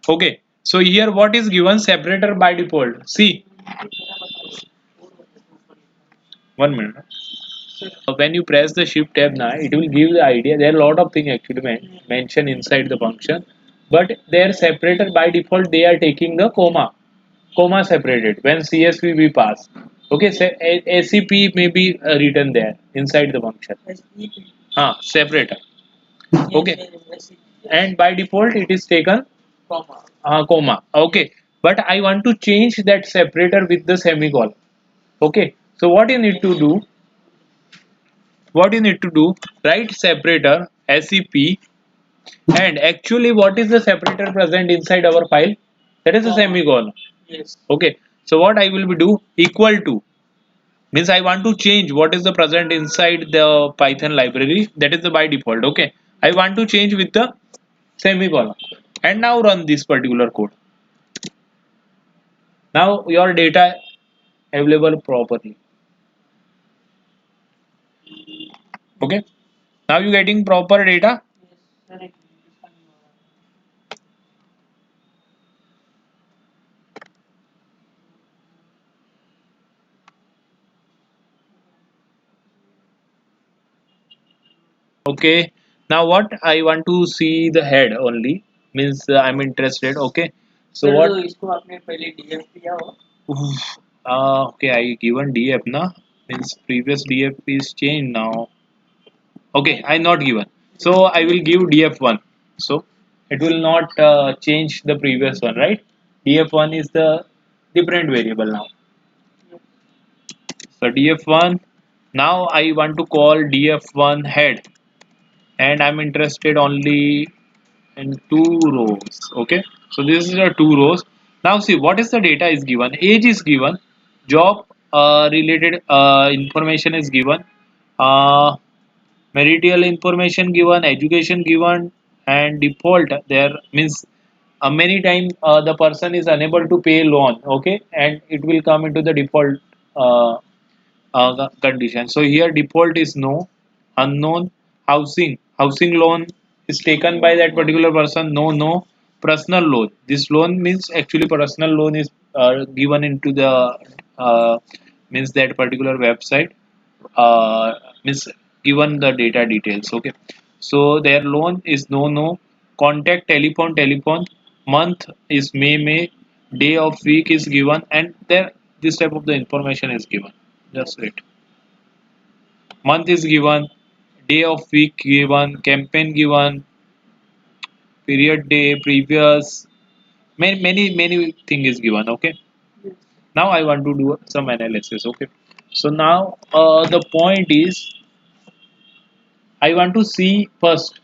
Okay, so here what is given separator by default. See, 1 minute. When you press the shift tab now, it will give the idea. There are a lot of things actually mentioned inside the function, but their separator by default they are taking the comma. comma separated when CSV we pass. Okay, so ACP may be written there inside the function. SEP. Separator. Yes, Okay, yes, SEP. Yes. and by default it is taken Comma. comma. Okay, but I want to change that separator with the semicolon. Okay, so what you need to do? What you need to do? Write separator SEP, and actually what is the separator present inside our file? That is a Comma. semicolon. Yes. Okay, so what I will be do equal to means I want to change what is the present inside the Python library, that is the by default. Okay, I want to change with the semicolon, and now run this particular code. Now your data available properly. Okay, now you getting proper data. Yes, correct. Okay, now what I want to see the head only means I'm interested. Okay, so sir what? तो इसको आपने पहले DF दिया हो. Okay, I given DF na means previous DF is changed now. Okay, I not given. So I will give df1. So it will not change the previous one, right? Df1 is the different variable now. So df1. Now I want to call df1 head, and I'm interested only in two rows. Okay. So this is the two rows. Now see what is the data is given. Age is given. Job related information is given. Uh, Marital information given, education given, and default there means many times the person is unable to pay loan. Okay, and it will come into the default uh, condition. So here default is no, unknown, housing loan is taken by that particular person. No, no, personal loan. This loan means actually personal loan is given into the means that particular website means given the data details. Okay, so their loan is no, contact telephone, month is May, day of week is given, and there this type of the information is given. Just wait. Month is given, day of week given, campaign given, period day, previous, many thing is given. Okay. Now I want to do some analysis. Okay. So now the point is I want to see first.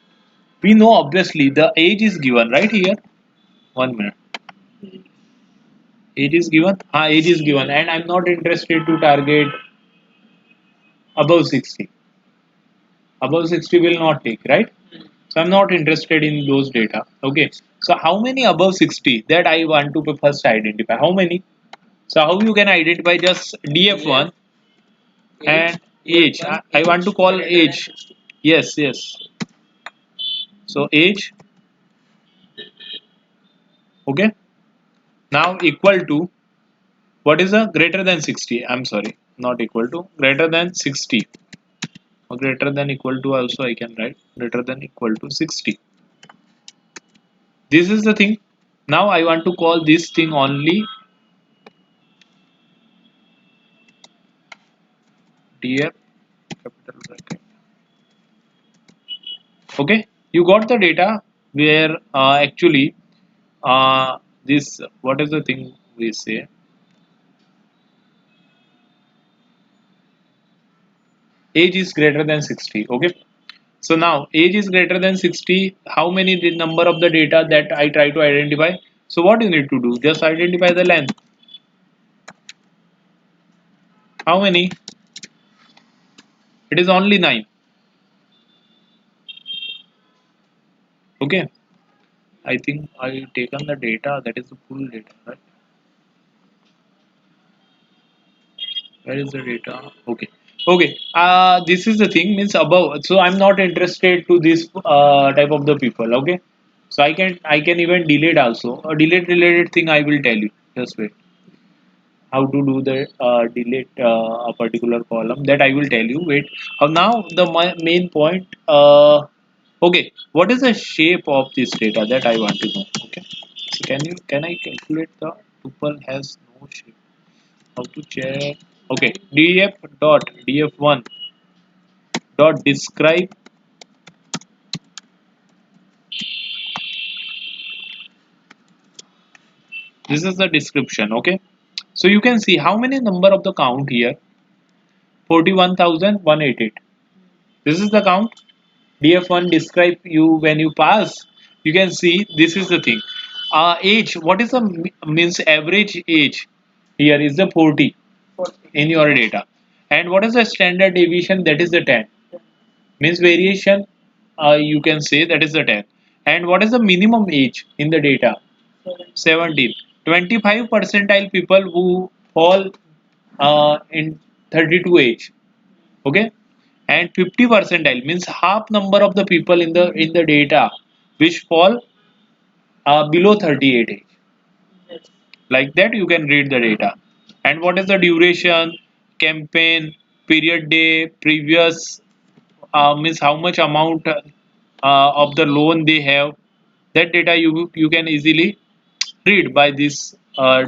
We know obviously the age is given right here. 1 minute. Age is given. Age is given, and I'm not interested to target above 60. Above 60 will not take, right? So I'm not interested in those data. Okay. So how many above 60 that I want to first identify? How many? So how you can identify just DF1 and age? I want to call age. Yes, yes. So age. Okay. Now equal to what is a greater than 60? I'm sorry, not equal to greater than 60. Or greater than equal to also I can write greater than equal to 60. This is the thing. Now I want to call this thing only df capital bracket. Okay, you got the data where actually this what is the thing we say age is greater than 60. Okay, so now age is greater than 60. How many the number of the data that I try to identify? So what you need to do? Just identify the length. How many? It is only 9. Okay, I think I taken the data that is the full data, right? Where is the data? Okay, okay. This is the thing means above. So I'm not interested to this type of the people. Okay, so I can even delete also. A delete related thing I will tell you. Just wait. How to do the delete a particular column that I will tell you. Wait. Now the main point. Okay, what is the shape of this data that I want to know? Okay, so can I calculate the tuple has no shape. How to check? Okay, df1 dot describe. This is the description. Okay, so you can see how many number of the count here. 41,188. This is the count. df1 describe you when you pass. You can see this is the thing. Age. What is the means average age? Here is the 40 40. in your data. And what is the standard deviation? That is the 10. Means variation. You can say that is the 10. And what is the minimum age in the data? 17. 25 percentile people who fall in 32 age. Okay, and 50 percentile means half number of the people in the data which fall below 38 age. Yes. Like that you can read the data. And what is the duration, campaign, period day, previous, means how much amount of the loan they have. That data you can easily read by this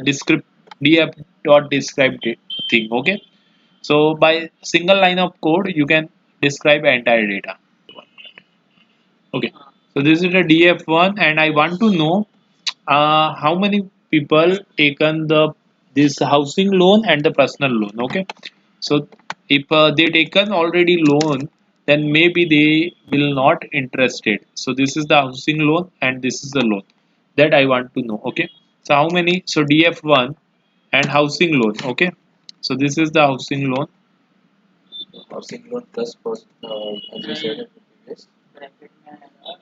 descript df.describe thing. Okay, so by single line of code you can describe entire data. Okay, so this is the df1 and I want to know how many people taken the this housing loan and the personal loan. Okay, so if they taken already loan, then maybe they will not interested. So this is the housing loan and this is the loan that I want to know. Okay, so how many? So df1 and housing loan. Okay, so this is the housing loan. Housing loan plus first, as you said in the previous. Bracket में आएगा.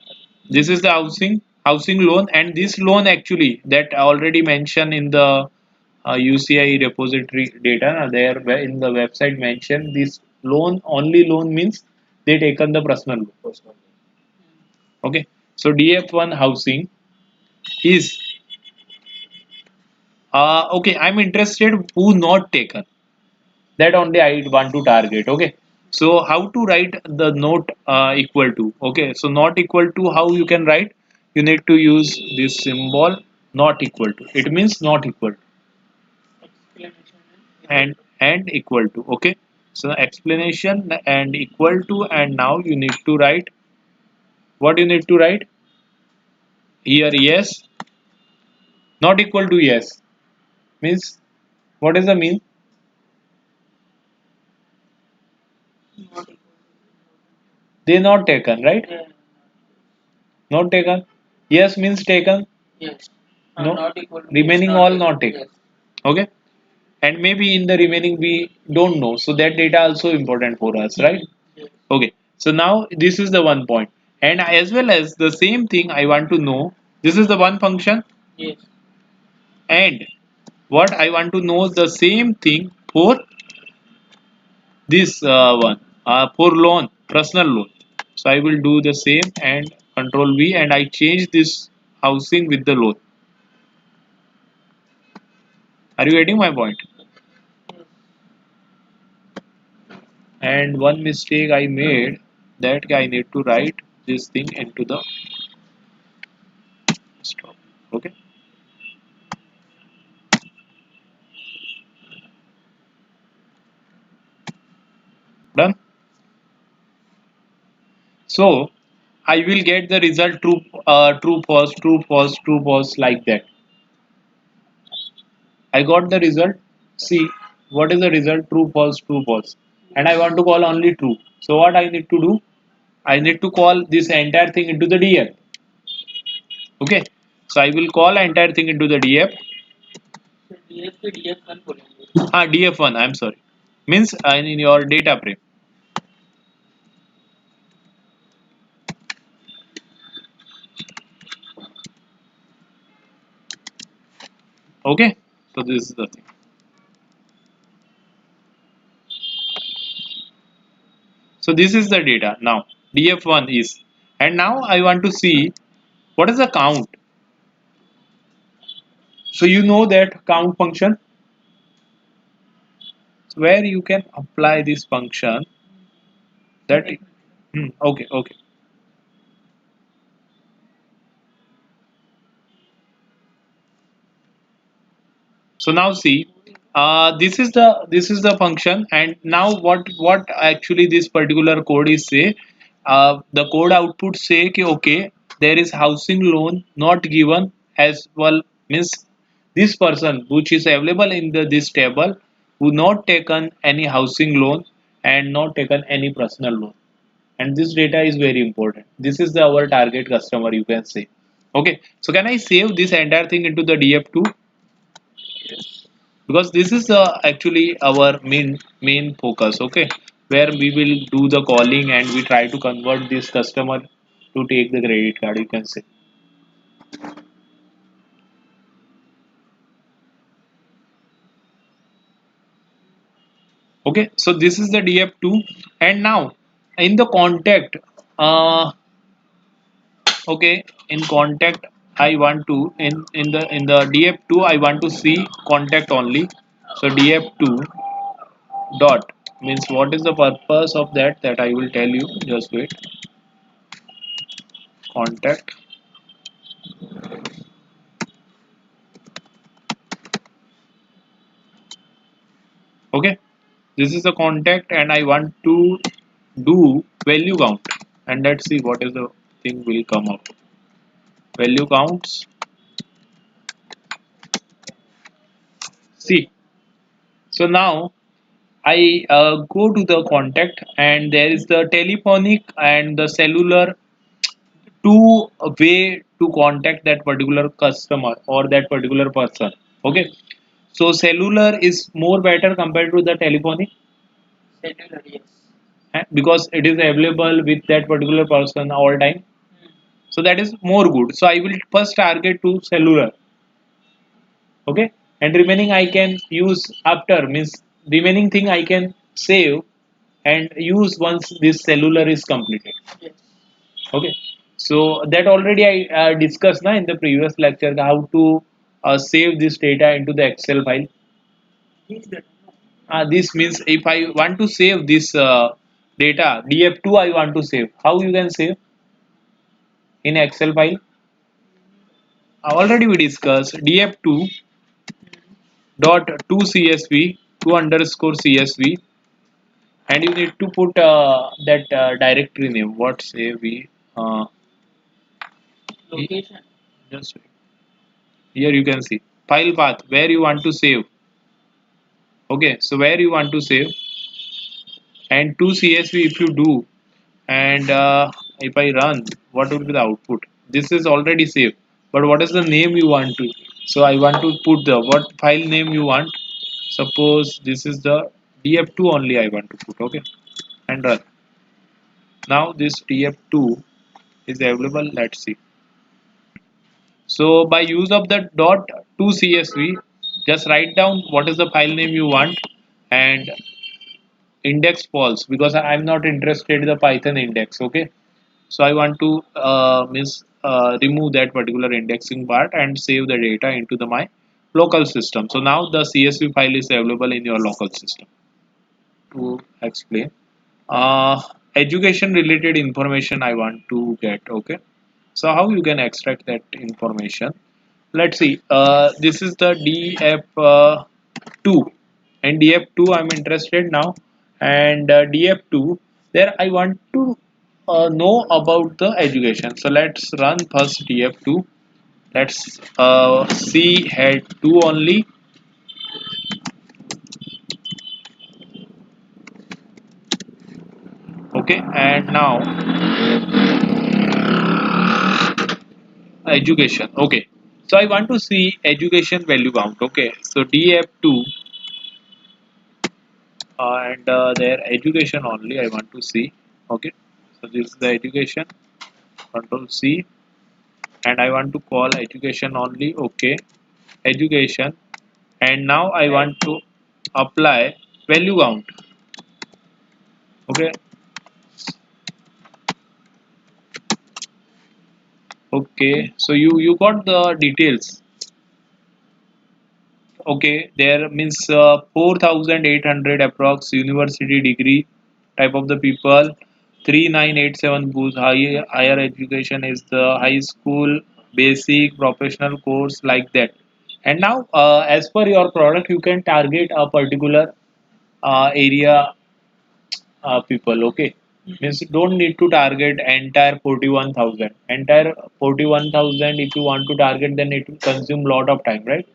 This is the housing loan, and this loan actually that I already mentioned in the UCI repository data. There in the website mentioned this loan, only loan means they taken the personal loan. Personal Okay, so df1 housing is okay. I'm interested who not taken, that only I want to target. Okay, so how to write the not equal to? Okay, so not equal to, how you can write? You need to use this symbol not equal to. It means not equal to Exclamation and equal to. Okay, so explanation and equal to, and now you need to write what you need to write here. Yes, not equal to yes means what is the mean? not equal They not taken, right? to. Yeah. Not taken. Yes means taken. Yes. No, Not equal to means remaining not all taken. not taken. Yes. Okay, and maybe in the remaining we don't know, so that data also important for us, right? Yes. Okay, so now this is the one point, and as well as the same thing I want to know. This is the one function, Yes. and what I want to know is the same thing for this one, for loan, personal loan. So I will do the same and control V, and I change this housing with the loan. Are you getting my point? Yes. And one mistake I made, that I need to write this thing into the stop. Okay, done. So I will get the result true, true, false, true, false, true, false, like that. I got the result. See what is the result? True, false, true, false. And I want to call only true. So what I need to do? I need to call this entire thing into the df. Okay. So I will call entire thing into the df. So DF पे DF1 बोलेंगे. Df1. I'm sorry. Means in your data frame. Okay. So this is the thing. So this is the data now. Df1 is, and now I want to see what is the count. So you know that count function, where you can apply this function. That okay, okay. So now see, this is the function, and now what actually this particular code is say. The code output say कि okay, there is housing loan not given as well, means this person which is available in this table who not taken any housing loan and not taken any personal loan, and this data is very important. This is our target customer, you can say. Okay, so can I save this entire thing into the df2, Yes. because this is actually our main focus. Okay, where we will do the calling and we try to convert this customer to take the credit card, you can say. Okay, so this is the df2, and now in the contact, uh, okay, in contact I want to in the df2 I want to see contact only. So df2 dot means what is the purpose of that I will tell you, just wait. Contact. Okay, this is the contact and I want to do value count, and let's see what is the thing will come up. Value counts. See, so now I go to the contact and there is the telephonic and the cellular, two way to contact that particular customer or that particular person. Okay, so cellular is more better compared to the telephonic, Cellular, yes. because it is available with that particular person all time. Hmm. So that is more good. So I will first target to cellular. Okay, and remaining I can use after, means remaining thing I can save and use once this cellular is completed. Yes. Okay, so that already I discussed na in the previous lecture how to save this data into the excel file. This data. This means if I want to save this data df2 I want to save, how you can save in excel file. Already we discussed df2 Hmm. dot to csv, to underscore csv, and you need to put that directory name. What say we? Uh, Location. just wait. Here you can see file path where you want to save. Okay, so where you want to save, and to csv if you do, and if I run, what would be the output? This is already saved, but what is the name you want to? So I want to put the what file name you want. Suppose this is the df2 only I want to put. Okay, and run. Now this df2 is available. Let's see. So by use of the dot to csv, just write down what is the file name you want, and index false because I'm not interested in the Python index. Okay, so I want to remove that particular indexing part and save the data into the my local system. So now the csv file is available in your local system. To explain, education related information I want to get. Okay, so how you can extract that information? Let's see. This is the df2, and df2 I'm interested now, and df2 there I want to know about the education. So let's run first df2. Let's see head 2 only. Okay, and now education. Okay, so I want to see education value count. Okay, so df2 and their education only I want to see. Okay, so this is the education. Control C, and I want to call education only. Okay, education, and now I want to apply value count. Okay, okay, so you got the details. Okay, there means 4,800 approx university degree type of the people. 3987 boost higher education is the high school basic professional course like that. And now, as per your product, you can target a particular area people. Okay, means you don't need to target entire 41,000. Entire 41,000. If you want to target, then it will consume lot of time, right?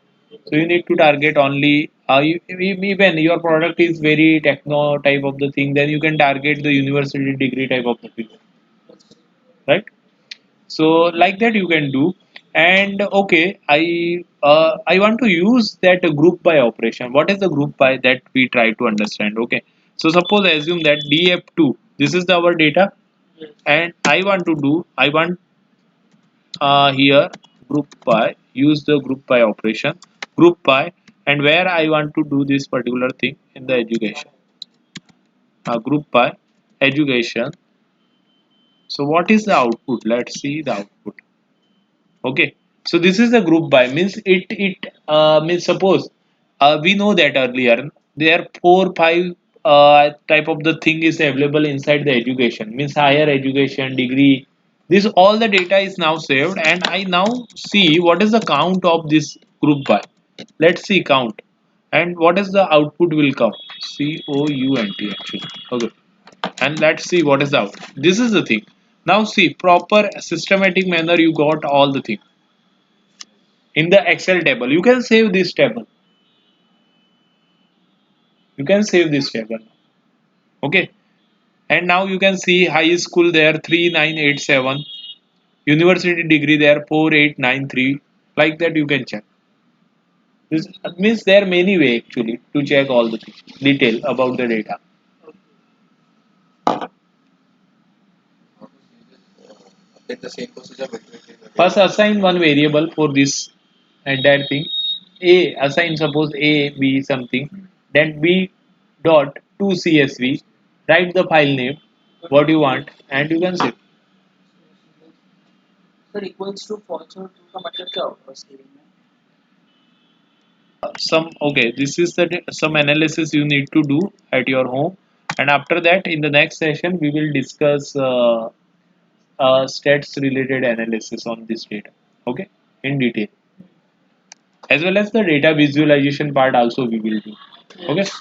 So you need to target only. Even your product is very techno type of the thing, then you can target the university degree type of the people, right? So like that you can do. And okay, I want to use that group by operation. What is the group by that we try to understand? Okay, so suppose assume that df2, this is our data, Yes. and I want here group by, use the group by operation, group by, and where I want to do this particular thing in the education, group by education. So what is the output? Let's see the output. Okay, so this is the group by, means it means suppose we know that earlier there are 4 5 type of the thing is available inside the education, means higher education degree. This all the data is now saved, and I now see what is the count of this group by. Let's see count, and what is the output will come, count actually. Okay, and let's see what is the output. This is the thing. Now see, proper systematic manner you got all the thing in the Excel table. You can save this table. You can save this table. Okay. And now you can see high school there 3987, university degree there 4893. Like that you can check. This means there are many way actually to check all the things, detail about the data. How to see this? Update the same procedure between the First data. assign one variable for this entire thing. A assign suppose A B something, then B dot to CSV. Write the file name, what you want, and you can save. Sir equals to false और true का मतलब क्या होगा scaling में? Some okay. This is the some analysis you need to do at your home, and after that, in the next session, we will discuss stats related analysis on this data. Okay, in detail, as well as the data visualization part also we will do. Okay. Yes.